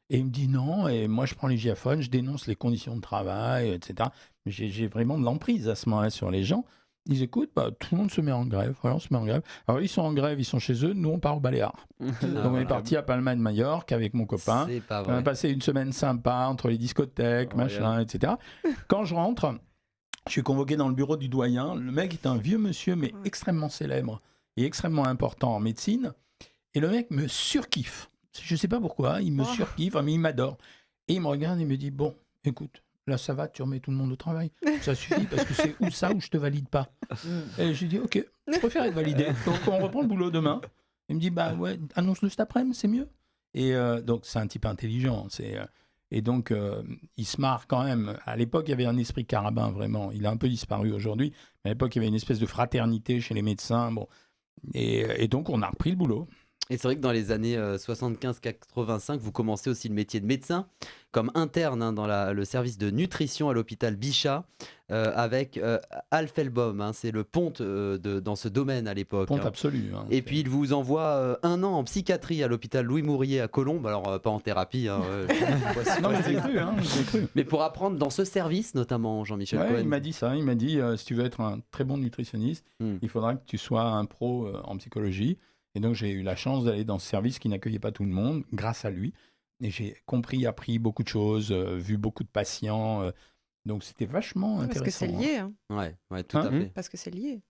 S6: Et il me dit non, et moi je prends les gigaphones, je dénonce les conditions de travail, etc. Mais j'ai vraiment de l'emprise à ce moment-là sur les gens. Ils écoutent, tout le monde se met en grève. Voilà, on se met en grève. Alors ils sont en grève, ils sont chez eux, nous on part au Baléares. Donc on est parti à Palma de Majorque avec mon copain.
S2: C'est pas
S6: On a
S2: vrai.
S6: passé une semaine sympa entre les discothèques, machin, etc. Quand je rentre, je suis convoqué dans le bureau du doyen. Le mec est un vieux monsieur, mais extrêmement célèbre et extrêmement important en médecine. Et le mec me surkiffe. Je ne sais pas pourquoi, il me surkiffe, mais il m'adore. Et il me regarde et me dit, bon, écoute, là ça va, tu remets tout le monde au travail. Ça suffit parce que c'est ou ça ou je te valide pas. Et j'ai dit, ok, je préfère être validé. Donc on reprend le boulot demain. Il me dit, bah ouais, annonce-le cet après-midi, c'est mieux. Et donc c'est un type intelligent. Et donc il se marre quand même. À l'époque, il y avait un esprit carabin, vraiment. Il a un peu disparu aujourd'hui. Mais à l'époque, il y avait une espèce de fraternité chez les médecins. Bon. Et donc on a repris le boulot.
S2: Et c'est vrai que dans les années 75-85, vous commencez aussi le métier de médecin comme interne dans le service de nutrition à l'hôpital Bichat avec Alphelbaum. Hein, c'est le ponte dans ce domaine à l'époque.
S6: Ponte
S2: hein.
S6: absolu. Hein.
S2: Et puis il vous envoie 1 an en psychiatrie à l'hôpital Louis Mourier à Colombes. Alors pas en thérapie. Hein,
S6: Non, mais j'ai cru, hein, j'ai cru.
S2: mais pour apprendre dans ce service notamment, Jean-Michel
S6: Ouais,
S2: Cohen.
S6: il m'a dit ça. Il m'a dit si tu veux être un très bon nutritionniste, il faudra que tu sois un pro en psychologie. Et donc, j'ai eu la chance d'aller dans ce service qui n'accueillait pas tout le monde, grâce à lui. Et j'ai compris, appris beaucoup de choses, vu beaucoup de patients. Donc, c'était vachement intéressant.
S5: Parce que c'est lié. Hein.
S2: Ouais, tout à fait.
S5: Parce que c'est lié.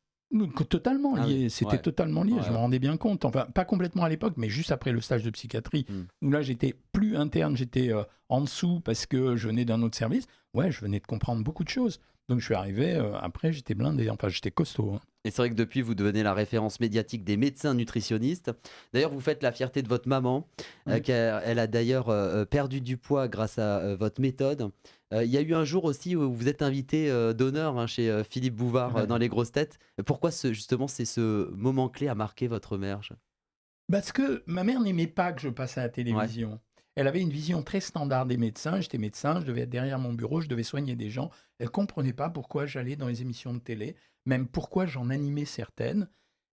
S6: Totalement
S2: Ah
S6: lié.
S2: oui,
S6: C'était
S2: ouais.
S6: totalement lié.
S2: Ouais,
S6: Je me rendais bien compte. Enfin, pas complètement à l'époque, mais juste après le stage de psychiatrie, où là, j'étais plus interne, j'étais en dessous parce que je venais d'un autre service. Ouais, je venais de comprendre beaucoup de choses. Donc, je suis arrivé, après, j'étais blindé. Enfin, j'étais costaud. Hein.
S2: Et c'est vrai que depuis, vous devenez la référence médiatique des médecins nutritionnistes. D'ailleurs, vous faites la fierté de votre maman, elle a d'ailleurs perdu du poids grâce à votre méthode. Il y a eu un jour aussi où vous êtes invité d'honneur chez Philippe Bouvard dans Les Grosses Têtes. Pourquoi justement c'est ce moment clé à marquer votre mère?
S6: Parce que ma mère n'aimait pas que je passe à la télévision. Elle avait une vision très standard des médecins. J'étais médecin, je devais être derrière mon bureau, je devais soigner des gens. Elle ne comprenait pas pourquoi j'allais dans les émissions de télé, même pourquoi j'en animais certaines.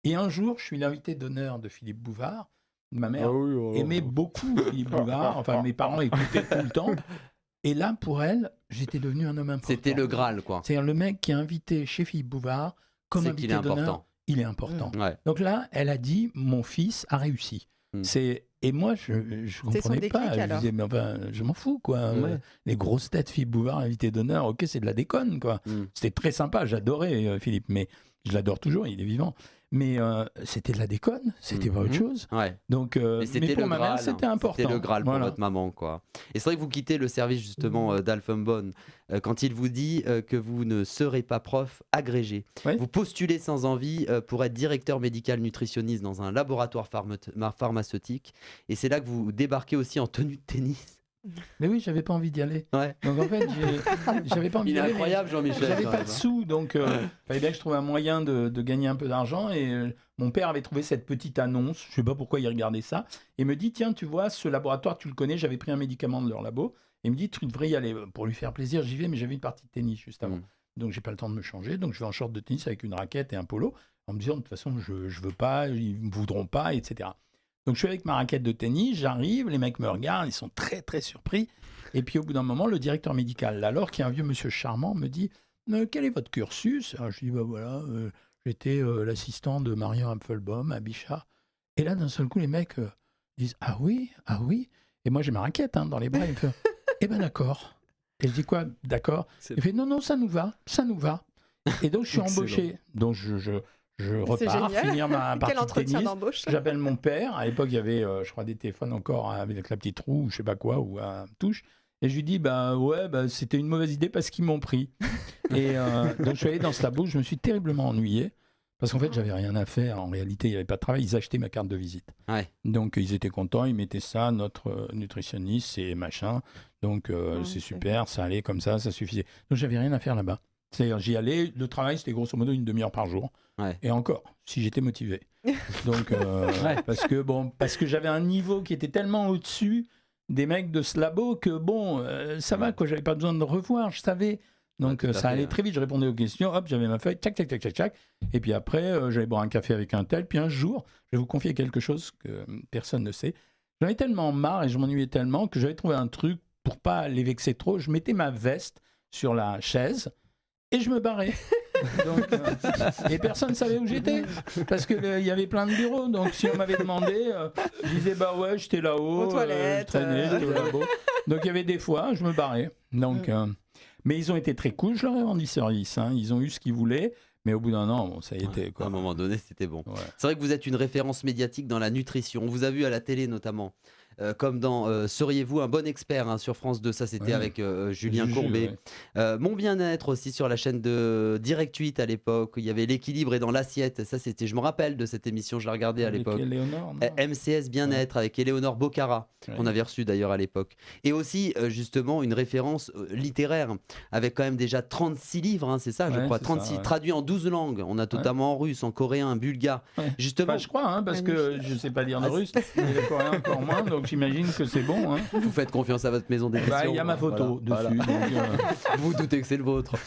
S6: Et un jour, je suis l'invité d'honneur de Philippe Bouvard. Ma mère aimait beaucoup Philippe Bouvard. Enfin, mes parents écoutaient tout le temps. Et là, pour elle, j'étais devenu un homme important.
S2: C'était le Graal, quoi.
S6: C'est-à-dire le mec qui est invité chez Philippe Bouvard comme
S2: C'est
S6: invité
S2: qu'il est
S6: d'honneur.
S2: important.
S6: Il est important.
S2: Ouais.
S6: Donc là, elle a dit, mon fils a réussi. Et moi, je ne comprenais pas. Je disais, mais enfin, je m'en fous, quoi. Les grosses têtes, Philippe Bouvard, invité d'honneur, ok, c'est de la déconne, quoi. C'était très sympa, j'adorais Philippe, mais je l'adore toujours, il est vivant. Mais c'était de la déconne, c'était pas autre chose.
S2: Ouais.
S6: Donc, mais pour ma mère, c'était important.
S2: C'était le Graal pour votre maman, quoi. Et c'est vrai que vous quittez le service justement d'Alphumbone quand il vous dit que vous ne serez pas prof agrégé. Vous postulez sans envie pour être directeur médical nutritionniste dans un laboratoire pharmaceutique. Et c'est là que vous débarquez aussi en tenue de tennis.
S6: Mais oui, j'avais pas envie d'y aller.
S2: Ouais.
S6: Donc en fait, j'avais pas envie d'y aller.
S2: Il est incroyable, Jean-Michel.
S6: J'avais pas de sous, donc fallait bien que je trouve un moyen de gagner un peu d'argent. Et mon père avait trouvé cette petite annonce, je sais pas pourquoi il regardait ça, et me dit tiens, tu vois, ce laboratoire, tu le connais, j'avais pris un médicament de leur labo. Et il me dit tu devrais y aller. Pour lui faire plaisir, j'y vais, mais j'avais une partie de tennis juste avant. Donc j'ai pas le temps de me changer, donc je vais en short de tennis avec une raquette et un polo, en me disant de toute façon, je veux pas, ils me voudront pas, etc. Donc je suis avec ma raquette de tennis, j'arrive, les mecs me regardent, ils sont très très surpris. Et puis au bout d'un moment, le directeur médical, alors qui est un vieux monsieur charmant, me dit quel est votre cursus? Alors, je dis bah voilà, j'étais l'assistant de Marion Apfelbaum à Bichat. Et là d'un seul coup, les mecs disent ah oui. Et moi j'ai ma raquette dans les bras, il me fait eh ben d'accord. Et je dis quoi d'accord? Il fait non, ça nous va. Et donc je suis embauché. Donc je repars, finir ma partie de tennis. J'appelle mon père. À l'époque, il y avait, je crois, des téléphones encore avec la petite roue, ou je sais pas quoi, ou à touche. Et je lui dis, c'était une mauvaise idée parce qu'ils m'ont pris. Et donc, je suis allé dans ce labo. Je me suis terriblement ennuyé parce qu'en fait, j'avais rien à faire. En réalité, il n'y avait pas de travail. Ils achetaient ma carte de visite. Ouais. Donc, ils étaient contents. Ils mettaient ça, notre nutritionniste et machin. Donc, c'est super. Ça allait comme ça suffisait. Donc, j'avais rien à faire là-bas. C'est-à-dire, j'y allais. Le travail, c'était grosso modo une demi-heure par jour. Ouais. Et encore, si j'étais motivé. Donc, parce que j'avais un niveau qui était tellement au-dessus des mecs de ce labo que ça va, quoi. J'avais pas besoin de revoir, je savais. Donc, ça allait très vite. Je répondais aux questions. Hop, j'avais ma feuille. Tchac. Et puis après, j'allais boire un café avec un tel. Puis un jour, je vais vous confier quelque chose que personne ne sait. J'en avais tellement marre et je m'ennuyais tellement que j'avais trouvé un truc pour pas les vexer trop. Je mettais ma veste sur la chaise et je me barrais. Donc, et personne ne savait où j'étais parce qu'il y avait plein de bureaux. Donc si on m'avait demandé, je disais j'étais là-haut,
S5: aux toilettes,
S6: je traînais, j'étais au labo. Donc il y avait des fois, je me barrais. Donc, mais ils ont été très cool, je leur ai rendu service. Ils ont eu ce qu'ils voulaient. Mais au bout d'un an, ça y était. Quoi.
S2: À un moment donné, c'était bon.
S6: Ouais.
S2: C'est vrai que vous êtes une référence médiatique dans la nutrition. On vous a vu à la télé notamment. Comme dans Seriez-vous un bon expert sur France 2, ça c'était avec Julien Courbet. Mon bien-être aussi sur la chaîne de Direct 8 à l'époque, il y avait l'équilibre et dans l'assiette, ça c'était, je me rappelle de cette émission, je la regardais à l'époque. MCS Bien-être avec Éléonore Bocara, qu'on avait reçu d'ailleurs à l'époque. Et aussi justement une référence littéraire avec quand même déjà 36 livres, c'est ça je crois, 36 traduits en 12 langues, on a totalement en russe, en coréen, en bulgare. Justement,
S6: je crois, parce que je ne sais pas lire le russe, et le coréen encore moins, donc j'imagine que c'est bon.
S2: Vous faites confiance à votre maison d'édition.
S6: Il y a ma photo dessus. Voilà. Donc,
S2: vous doutez que c'est le vôtre.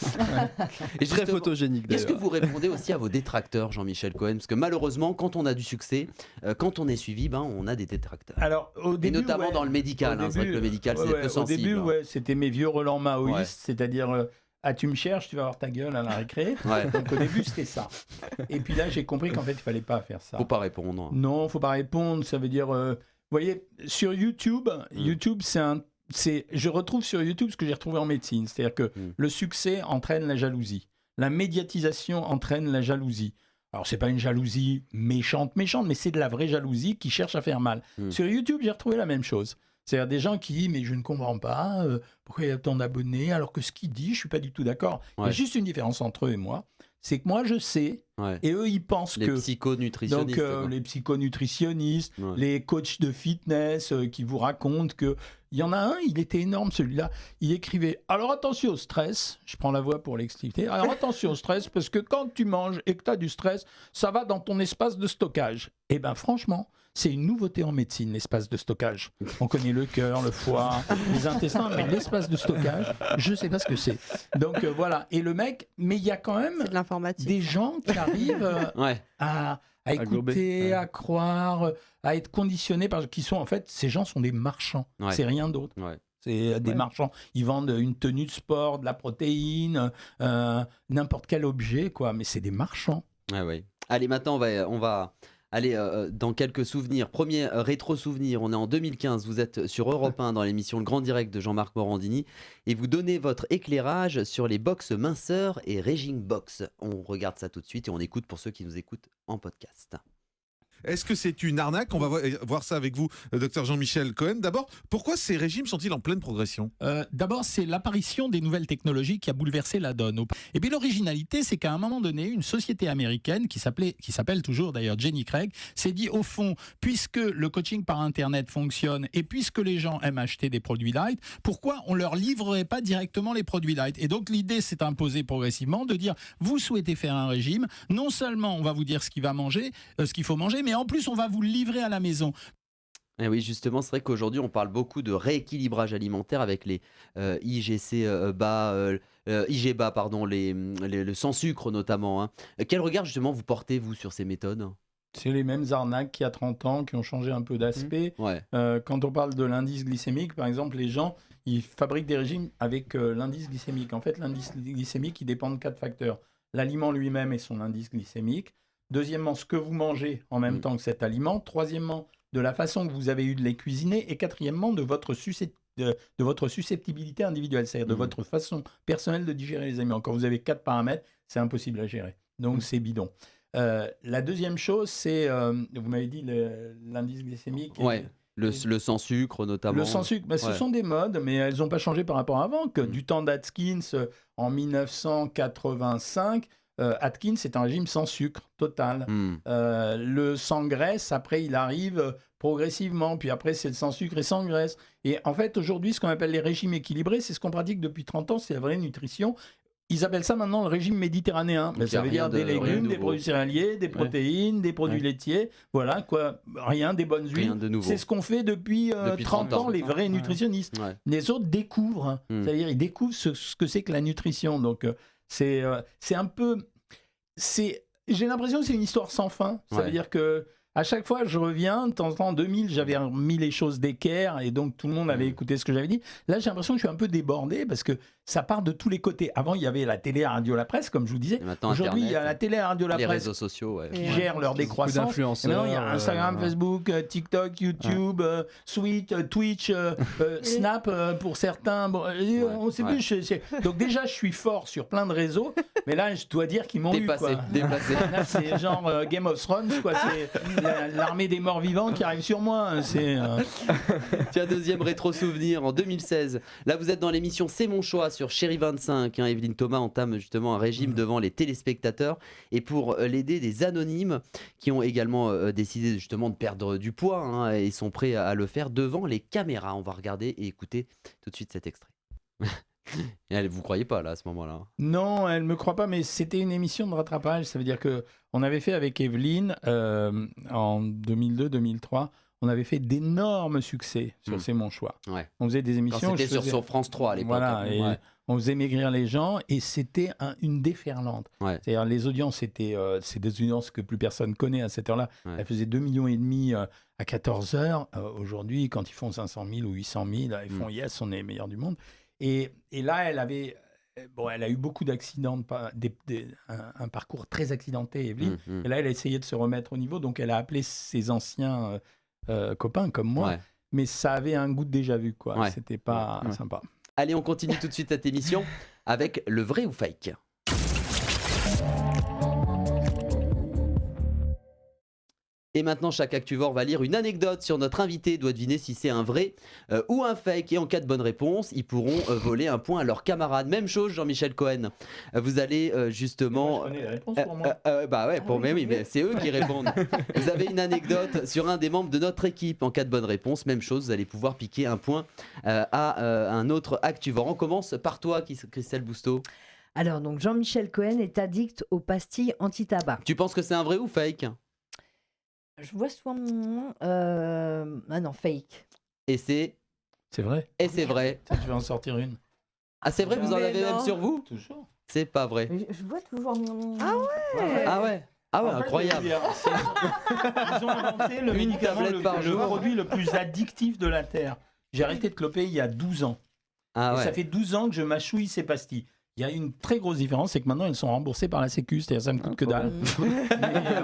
S4: Et très photogénique d'ailleurs.
S2: Est-ce que vous répondez aussi à vos détracteurs, Jean-Michel Cohen? Parce que malheureusement, quand on a du succès, quand on est suivi, on a des détracteurs.
S6: Alors, au début,
S2: et notamment dans le médical. C'est vrai que le médical, c'est peu sensible.
S6: Au début, c'était mes vieux Roland Maoïstes, c'est-à-dire... tu me cherches, tu vas avoir ta gueule à la récré. Donc au début, c'était ça. Et puis là, j'ai compris qu'en fait, il fallait pas faire ça.
S2: Faut pas répondre.
S6: Non, faut pas répondre. Ça veut dire... Vous voyez, sur YouTube, je retrouve sur YouTube ce que j'ai retrouvé en médecine. C'est-à-dire que le succès entraîne la jalousie. La médiatisation entraîne la jalousie. Alors, c'est pas une jalousie méchante, mais c'est de la vraie jalousie qui cherche à faire mal. Sur YouTube, j'ai retrouvé la même chose. C'est-à-dire des gens qui disent « mais je ne comprends pas, pourquoi il y a tant d'abonnés, alors que ce qu'il dit, je ne suis pas du tout d'accord ». Il y a juste une différence entre eux et moi, c'est que moi, je sais
S2: Ouais.
S6: Et eux, ils pensent
S2: Les
S6: que...
S2: psychonutritionnistes.
S6: Donc,
S2: quoi.
S6: les psychonutritionnistes,
S2: Ouais.
S6: les coachs de fitness qui vous racontent que... Il y en a un, il était énorme celui-là. Il écrivait « Alors attention au stress », je prends la voix pour l'expliquer. « Alors attention au stress, parce que quand tu manges et que tu as du stress, ça va dans ton espace de stockage. » Eh bien franchement, c'est une nouveauté en médecine, l'espace de stockage. On connaît le cœur, le foie, les intestins, mais l'espace de stockage, je ne sais pas ce que c'est. Donc voilà. Et le mec, mais il y a quand même
S5: C'est de l'informatique.
S6: des gens qui arrivent
S2: Ouais.
S6: à
S4: glober.
S6: écouter,
S4: Ouais.
S6: à croire, à être conditionnés parce qu'ils sont en fait, ces gens sont des marchands.
S2: Ouais.
S6: C'est rien d'autre.
S2: Ouais.
S6: C'est des
S4: Ouais.
S6: marchands. Ils vendent une tenue de sport, de la protéine, n'importe quel objet, quoi. Mais c'est des marchands.
S2: Ouais. Allez, maintenant, on va aller dans quelques souvenirs. Premier rétro-souvenir, on est en 2015. Vous êtes sur Europe 1 dans l'émission Le Grand Direct de Jean-Marc Morandini et vous donnez votre éclairage sur les box minceurs et régime box. On regarde ça tout de suite et on écoute pour ceux qui nous écoutent en podcast.
S7: Est-ce que c'est une arnaque? On va voir ça avec vous, docteur Jean-Michel Cohen. D'abord, pourquoi ces régimes sont-ils en pleine progression?
S8: D'abord, c'est l'apparition des nouvelles technologies qui a bouleversé la donne. Et puis l'originalité, c'est qu'à un moment donné, une société américaine qui s'appelle toujours d'ailleurs Jenny Craig, s'est dit au fond, puisque le coaching par Internet fonctionne et puisque les gens aiment acheter des produits light, pourquoi on leur livrerait pas directement les produits light? Et donc l'idée s'est imposée progressivement de dire, vous souhaitez faire un régime, non seulement on va vous dire ce qu'il faut manger, mais en plus on va vous le livrer à la maison.
S2: Et oui, justement, c'est vrai qu'aujourd'hui, on parle beaucoup de rééquilibrage alimentaire avec les IG bas, pardon, le sans sucre notamment. Hein. Quel regard justement vous portez, vous, sur ces méthodes?
S6: C'est les mêmes arnaques qu'il y a 30 ans qui ont changé un peu d'aspect.
S2: Ouais.
S6: Quand on parle de l'indice glycémique, par exemple, les gens, ils fabriquent des régimes avec l'indice glycémique. En fait, l'indice glycémique, il dépend de 4 facteurs. L'aliment lui-même et son indice glycémique. Deuxièmement, ce que vous mangez en même temps que cet aliment. Troisièmement, de la façon que vous avez eu de les cuisiner. Et quatrièmement, de votre susceptibilité individuelle, c'est-à-dire de votre façon personnelle de digérer les aliments. Quand vous avez 4 paramètres, c'est impossible à gérer. Donc, c'est bidon. La deuxième chose, c'est, vous m'avez dit l'indice glycémique.
S2: Ouais. Le sans sucre notamment.
S6: Le sans sucre, ce sont des modes, mais elles n'ont pas changé par rapport à avant. Du temps d'Atkins, en 1985, Atkins, c'est un régime sans sucre total. Le sans graisse, après, il arrive progressivement. Puis après, c'est le sans sucre et sans graisse. Et en fait, aujourd'hui, ce qu'on appelle les régimes équilibrés, c'est ce qu'on pratique depuis 30 ans, c'est la vraie nutrition. Ils appellent ça maintenant le régime méditerranéen. Ça veut dire des légumes, des produits céréaliers, des protéines, des produits laitiers. Voilà, quoi. Rien, des bonnes huiles.
S2: Rien de nouveau.
S6: C'est ce qu'on fait depuis 30 ans, les vrais nutritionnistes.
S2: Ouais.
S6: Les autres découvrent. C'est-à-dire, ils découvrent ce que c'est que la nutrition. Donc, c'est un peu... J'ai l'impression que c'est une histoire sans fin. Ça veut dire que à chaque fois, je reviens, de temps en temps, en 2000, j'avais mis les choses d'équerre et donc tout le monde avait écouté ce que j'avais dit. Là, j'ai l'impression que je suis un peu débordé parce que ça part de tous les côtés. Avant, il y avait la télé, la radio, la presse, comme je vous disais. Aujourd'hui, il y a la télé, la radio, la
S2: les
S6: presse.
S2: réseaux sociaux
S6: Qui gèrent leur décroissance. Et maintenant, il y a Instagram, Facebook, TikTok, YouTube, Twitch, Snap pour certains. Bon, on sait plus. Donc déjà, je suis fort sur plein de réseaux, mais là, je dois dire qu'ils m'ont eu. Quoi.
S2: Dépassé.
S6: Là, c'est genre Game of Thrones, quoi. C'est l'armée des morts vivants qui arrive sur moi.
S2: Tiens, deuxième rétro-souvenir, en 2016. Là, vous êtes dans l'émission C'est mon choix sur Chérie 25. Evelyne Thomas entame justement un régime devant les téléspectateurs. Et pour l'aider, des anonymes qui ont également décidé justement de perdre du poids et sont prêts à le faire devant les caméras. On va regarder et écouter tout de suite cet extrait. Et elle, vous croyez pas là à ce moment-là?
S6: Non, elle me croit pas, mais c'était une émission de rattrapage. Ça veut dire que on avait fait avec Evelyne en 2002-2003. On avait fait d'énormes succès sur C'est mon choix.
S2: Ouais.
S6: On faisait des émissions.
S2: Quand c'était sur France 3 à l'époque.
S6: Voilà, et on faisait maigrir les gens et c'était une déferlante.
S2: Ouais.
S6: C'est-à-dire les audiences, c'est des audiences que plus personne connaît à cette heure-là.
S2: Ouais.
S6: Elles faisaient 2,5 millions à 14 heures. Aujourd'hui, quand ils font 500 000 ou 800 000, ils font yes, on est les meilleurs du monde. Et là, elle a eu beaucoup d'accidents, un parcours très accidenté, Evelyne. Et là, elle a essayé de se remettre au niveau. Donc, elle a appelé ses anciens copains comme moi. Ouais. Mais ça avait un goût de déjà vu, quoi. Ouais. C'était pas sympa.
S2: Allez, on continue tout de suite cette émission avec le vrai ou fake. Et maintenant, chaque Actuvore va lire une anecdote sur notre invité, doit deviner si c'est un vrai ou un fake. Et en cas de bonne réponse, ils pourront voler un point à leurs camarades. Même chose, Jean-Michel Cohen. Vous allez justement...
S6: Moi, je connais la réponse pour moi.
S2: bah ouais, mais oui, mais c'est eux qui répondent. Vous avez une anecdote sur un des membres de notre équipe. En cas de bonne réponse, même chose, vous allez pouvoir piquer un point à un autre Actuvore. On commence par toi, Christelle Bousteau.
S3: Alors, donc, Jean-Michel Cohen est addict aux pastilles anti-tabac.
S2: Tu penses que c'est un vrai ou fake?
S3: Je vois souvent... Ah non, fake.
S2: Et c'est
S6: vrai.
S2: Et c'est vrai.
S6: Je vais en sortir une.
S2: Ah, c'est vrai, vous en
S5: Mais
S2: avez
S5: non.
S2: même sur vous?
S6: Toujours.
S2: C'est pas vrai.
S3: Je vois toujours...
S5: Ah ouais.
S2: Ah ouais. Ah ouais,
S6: En fait,
S2: incroyable.
S6: Ils ont inventé le
S2: Une
S6: médicament,
S2: tablette par
S6: le
S2: jour.
S6: produit le plus addictif de la Terre. J'ai arrêté de cloper il y a 12 ans.
S2: Ah
S6: Et
S2: ouais.
S6: ça fait 12 ans que je mâchouille ces pastilles. Il y a une très grosse différence, c'est que maintenant elles sont remboursées par la Sécu, c'est-à-dire ça me coûte que dalle.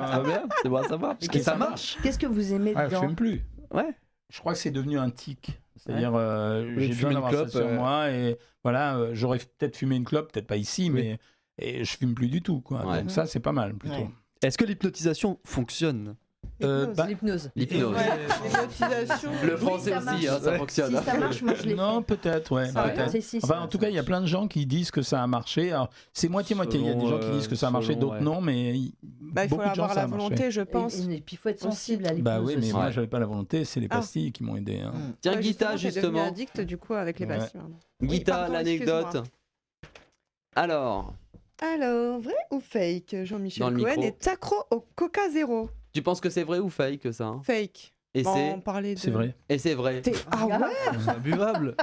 S4: Ah bien, c'est bon à savoir. Parce que
S6: Et
S4: ça
S6: ça
S4: marche.
S3: Qu'est-ce que vous aimez
S6: Ah, je
S3: dedans?
S6: fume plus.
S4: Ouais.
S6: Je crois que c'est devenu un tic. C'est-à-dire,
S4: voulez
S6: j'ai
S4: fumer
S6: besoin
S4: une
S6: d'avoir ça
S4: clope,
S6: sur moi et voilà, j'aurais peut-être fumé une clope, peut-être pas ici, mais et je fume plus du tout, quoi.
S2: Ouais.
S6: Donc ça, c'est pas mal plutôt.
S3: Ouais.
S4: Est-ce que l'hypnotisation fonctionne?
S6: Bah,
S3: L'hypnose.
S2: L'hypnose.
S5: Ouais, l'hypnotisation.
S2: Le
S3: Oui,
S2: français
S3: ça
S2: aussi,
S3: marche.
S2: ça fonctionne.
S3: Si ça marche, moi je l'ai
S6: non,
S3: fait.
S6: peut-être, ouais,
S3: Ça
S6: peut-être.
S3: Si, si,
S6: Enfin,
S3: ça-
S6: en tout cas, il y a plein de gens qui disent que ça a marché. Alors, c'est moitié-moitié. Il y a des gens qui disent que ça a marché,
S4: selon,
S6: d'autres
S4: ouais.
S6: non, mais
S5: Bah, il faut
S6: beaucoup de gens,
S5: avoir
S6: ça
S5: la
S6: a marché.
S5: volonté, je pense.
S3: Et puis il faut être sensible à l'hypnose
S6: Bah oui, mais
S3: aussi.
S6: moi,
S2: Ouais.
S6: j'avais pas la volonté. C'est les
S5: Ah.
S6: pastilles qui m'ont aidé. Hein.
S2: Tiens,
S5: Ouais,
S2: Guita,
S5: t'es devenu
S2: justement.
S5: addict du coup avec les
S6: Ouais.
S5: pastilles. Oui,
S2: Guita,
S5: pardon,
S2: l'anecdote.
S5: excuse-moi.
S2: Alors,
S5: Alors, vrai ou fake?
S2: Dans
S5: Jean-Michel
S2: le
S5: Cohen
S2: micro.
S5: est accro au Coca Zéro.
S2: tu penses que c'est vrai ou fake ça hein?
S5: Fake.
S2: Et
S5: Bon,
S2: c'est
S5: on parlait de...
S6: C'est vrai.
S2: Et c'est vrai.
S5: Ah ouais.
S4: C'est imbuvable.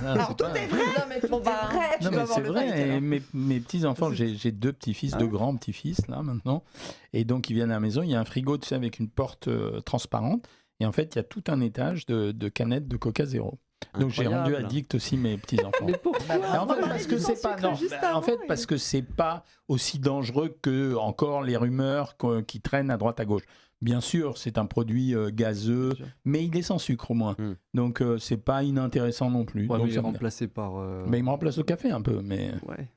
S5: Alors tout est vrai.
S3: Non, mais bon, bah,
S5: vrai.
S6: Non,
S5: Tu dois
S6: mais
S5: avoir
S6: c'est
S5: le
S6: vrai.
S5: fake,
S6: Et
S5: alors.
S6: mes petits-enfants, j'ai deux petits-fils, deux grands petits-fils, là, maintenant. Et donc, ils viennent à la maison. Il y a un frigo, tu sais, avec une porte transparente. Et en fait, il y a tout un étage de canettes de Coca Zéro. Donc, j'ai rendu
S2: Incroyable.
S6: addict aussi mes petits-enfants.
S4: Mais pourquoi?
S6: En fait, parce que c'est pas non,
S5: juste
S6: en fait,
S5: avant,
S6: parce que c'est pas aussi dangereux que encore les rumeurs qui traînent à droite à gauche. Bien sûr, c'est un produit gazeux,
S4: Bien sûr.
S6: mais il est sans sucre au moins.
S2: Hmm.
S6: Donc c'est pas inintéressant non plus.
S4: Ouais,
S6: Donc,
S4: mais il est
S6: ça me-
S4: remplacé par.
S6: mais il me remplace au café un peu, mais
S4: Ouais.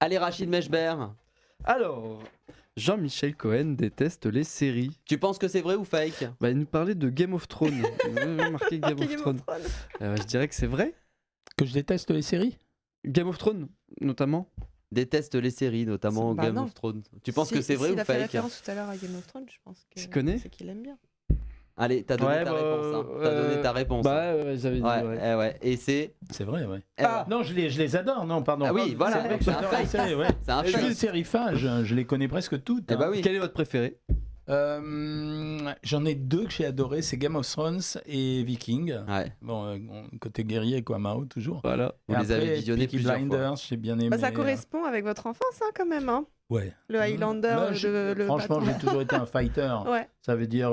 S2: Allez, Rachid Mechber.
S4: Alors, Jean-Michel Cohen déteste les séries.
S2: Tu penses que c'est vrai ou fake?
S4: Bah, il nous parlait de Game of Thrones. Vous avez marqué Game of Thrones. Je dirais que c'est vrai.
S6: que je déteste les séries.
S4: Game of Thrones, notamment.
S2: Déteste les séries, notamment
S5: Bah
S2: Game
S5: non.
S2: of Thrones. Tu penses
S5: Si-
S2: que c'est vrai
S5: s'il
S2: ou
S5: a fait
S2: fake?
S5: référence tout à l'heure à Game of Thrones, je pense que
S4: Tu connais
S5: c'est qu'il aime bien.
S2: Allez, t'as donné
S4: Ouais,
S2: ta
S4: bah,
S2: réponse. Hein. T'as donné ta réponse.
S4: Bah, ouais, j'avais dit.
S2: ouais,
S4: Ouais.
S2: ouais. Et c'est.
S6: C'est vrai, ouais.
S2: Eh ben,
S6: Non, je les adore. Non, pardon.
S2: Ah oui, voilà,
S6: C'est vrai que
S2: c'est un
S6: j'adore les
S2: fait.
S6: séries, ouais.
S2: c'est un
S6: Je suis
S2: fake.
S6: sériephage, je les connais presque toutes.
S2: Eh
S6: hein.
S2: bah oui.
S4: Quel est votre préféré?
S6: J'en ai deux que j'ai adoré, c'est Game of Thrones et Viking.
S2: Ouais.
S6: Bon, côté guerrier, quoi, Mao, toujours.
S4: Voilà.
S2: Vous
S6: Et
S2: les avez
S6: après,
S2: visionnés
S6: Peaky
S2: plusieurs
S6: Blinders, j'ai bien aimé.
S5: Bah, ça correspond avec votre enfance quand même. Hein.
S6: Ouais.
S5: Le Highlander,
S6: Moi,
S5: le
S6: franchement,
S5: bâton.
S6: j'ai toujours été un fighter.
S5: Ouais.
S6: Ça veut dire,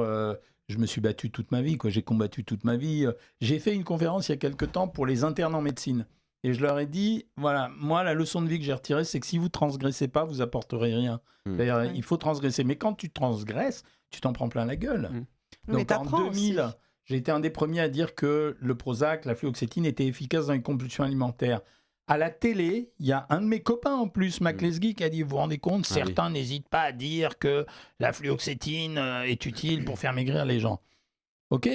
S6: je me suis battu toute ma vie, quoi. J'ai combattu toute ma vie. J'ai fait une conférence il y a quelque temps pour les internes en médecine. Et je leur ai dit, voilà, moi, la leçon de vie que j'ai retirée, c'est que si vous transgressez pas, vous apporterez rien. D'ailleurs,
S5: Ouais.
S6: il faut transgresser. Mais quand tu transgresses, tu t'en prends plein la gueule.
S5: Mais
S6: Donc en
S5: t'apprends
S6: 2000,
S5: aussi.
S6: j'ai été un des premiers à dire que le Prozac, la fluoxétine, était efficace dans les compulsions alimentaires. À la télé, il y a un de mes copains en plus, Mac Lesguy, qui a dit, vous vous rendez compte,
S2: Ah oui.
S6: certains n'hésitent pas à dire que la fluoxétine est utile pour faire maigrir les gens. Ok,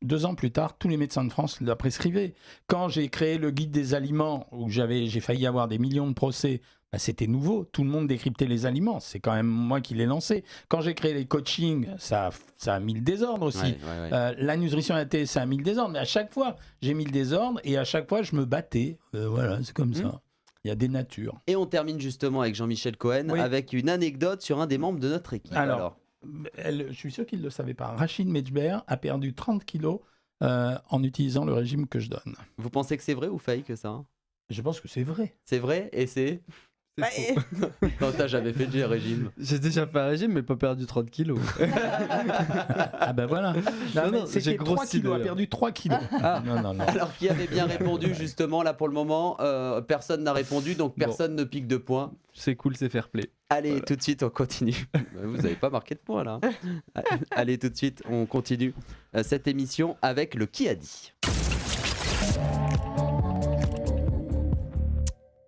S6: 2 ans plus tard, tous les médecins de France la prescrivaient. Quand j'ai créé le guide des aliments, où j'ai failli avoir des millions de procès, bah, c'était nouveau. Tout le monde décryptait les aliments. C'est quand même moi qui l'ai lancé. Quand j'ai créé les coachings, ça a mis le désordre aussi.
S2: Ouais, ouais, ouais.
S6: La nutrition à la télé, ça a mis le désordre. Mais à chaque fois, j'ai mis le désordre et à chaque fois, je me battais. Voilà, c'est comme ça. Il y a des natures.
S2: Et on termine justement avec Jean-Michel Cohen
S6: Oui.
S2: avec une anecdote sur un des membres de notre équipe.
S6: Alors, je suis sûr qu'il ne le savait pas. Rachid Mechber a perdu 30 kilos en utilisant le régime que je donne.
S2: Vous pensez que c'est vrai ou fake ça hein?
S6: Je pense que c'est vrai.
S2: C'est vrai et c'est.
S3: Bah,
S2: Non, t'as jamais fait de régime.
S4: J'ai déjà fait un régime, mais pas perdu 30 kilos.
S6: Ah ben voilà.
S4: Non,
S6: C'était
S4: j'ai
S6: 3
S4: grossi
S6: kilos, a
S4: d'ailleurs.
S6: perdu 3 kilos. Non.
S2: Alors, qui avait bien répondu justement là pour le moment personne n'a répondu, donc personne ne pique de points.
S4: C'est cool, c'est fair play.
S2: Allez,
S4: Voilà.
S2: tout de suite, on continue. Vous n'avez pas marqué de points là. Allez, tout de suite, on continue cette émission avec le Qui a dit.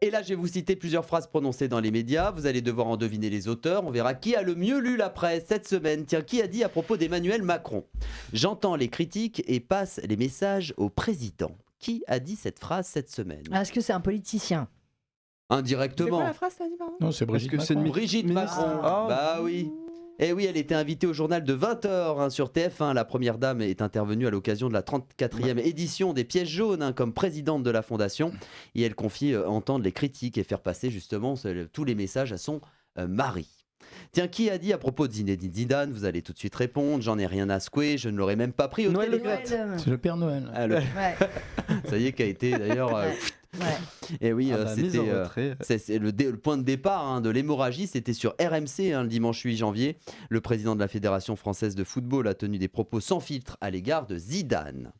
S2: Et là, je vais vous citer plusieurs phrases prononcées dans les médias. Vous allez devoir en deviner les auteurs. On verra qui a le mieux lu la presse cette semaine. Tiens, qui a dit à propos d'Emmanuel Macron ? J'entends les critiques et passe les messages au président. Qui a dit cette phrase cette semaine ?
S3: Est-ce que c'est un politicien ?
S5: C'est
S2: Indirectement.
S5: quoi la phrase, t'as dit, pardon?
S6: Non, c'est Brigitte
S4: que c'est
S6: Macron.
S4: une
S2: Brigitte
S4: ministre.
S2: Macron.
S4: Ah.
S2: Bah oui. Et oui, elle était invitée au journal de 20h sur TF1. La première dame est intervenue à l'occasion de la 34e édition des Pièges jaunes comme présidente de la fondation. Et elle confie entendre les critiques et faire passer justement tous les messages à son mari. Tiens, qui a dit à propos de Zinedine Zidane ? Vous allez tout de suite répondre. J'en ai rien à secouer, je ne l'aurais même pas pris au
S4: Noël Le
S2: téléphone.
S4: Graët.
S6: C'est le Père Noël.
S2: Ah, le-
S3: Ouais.
S2: Ça y est, qui a été d'ailleurs.
S3: Ouais.
S2: Et oui,
S4: Mise
S2: c'était.
S4: en retrait.
S2: C'est le point de départ de l'hémorragie, c'était sur RMC le dimanche 8 janvier. Le président de la Fédération française de football a tenu des propos sans filtre à l'égard de Zidane.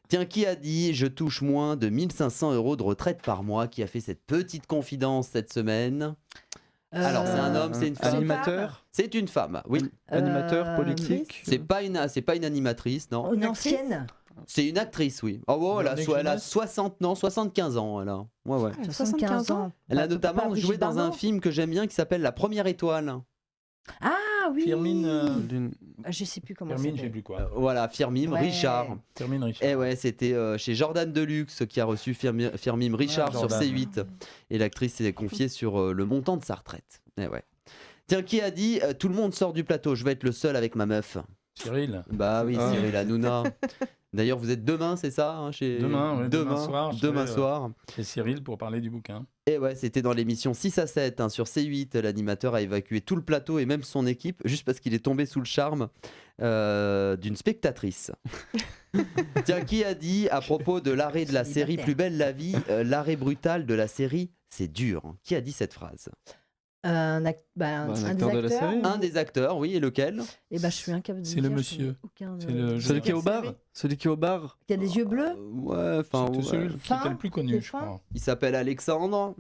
S2: Tiens, qui a dit « Je touche moins de 1500 € de retraite par mois ?» Qui a fait cette petite confidence cette semaine ? Alors, c'est un homme, c'est une femme.
S4: Animateur,
S2: C'est une femme, oui.
S4: animateur politique.
S2: C'est pas une animatrice, non.
S3: Une ancienne
S2: C'est une actrice, oui. Oh, ouais,
S6: Véronique
S2: elle a
S6: Jeunesse
S2: 75 ans, elle a. Ouais, ouais.
S3: 75 ans.
S2: Elle a
S3: Pas
S2: notamment
S3: Brigitte
S2: joué dans un
S3: Bardot
S2: film que j'aime bien qui s'appelle La Première Étoile.
S3: Ah oui.
S6: Firmine,
S3: Je sais plus comment
S6: Firmine,
S3: ça
S6: je sais
S3: s'appelle.
S6: plus quoi.
S2: Voilà, Firmime
S3: Ouais.
S2: Richard.
S6: Firmine Richard.
S2: Et ouais, c'était chez Jordan Deluxe qui a reçu Firmime Richard
S6: Ah,
S2: sur
S6: Jordan.
S2: C8. Et l'actrice s'est confiée sur le montant de sa retraite. Et ouais. Tiens, qui a dit tout le monde sort du plateau, je vais être le seul avec ma meuf.
S6: Cyril.
S2: Bah oui,
S4: Ah.
S2: Cyril Hanouna. D'ailleurs, vous êtes demain, c'est ça
S6: Demain, ouais, demain soir, je
S2: Demain
S6: serai,
S2: soir.
S6: C'est Cyril pour parler du bouquin.
S2: Et ouais, c'était dans l'émission 6 à 7 sur C8. L'animateur a évacué tout le plateau et même son équipe juste parce qu'il est tombé sous le charme d'une spectatrice. Tiens, qui a dit à propos de l'arrêt de la série Plus belle la vie, l'arrêt brutal de la série, c'est dur. Qui a dit cette phrase ?
S3: Un
S4: acteur
S3: des
S4: de la
S3: acteurs.
S4: série.
S2: Un des acteurs, oui, et lequel ?
S3: Et je suis incapable de
S6: C'est
S3: dire,
S6: le
S3: je
S6: monsieur.
S3: connais aucun,
S6: C'est le-
S4: Celui qui est au
S5: Quelle
S4: bar.
S5: série
S4: Celui qui est au bar.
S3: Qui a des yeux bleus.
S2: Ouais, enfin,
S6: C'était celui qui
S3: Fin,
S6: était le plus connu, je
S3: fin.
S6: crois.
S2: il s'appelle Alexandre.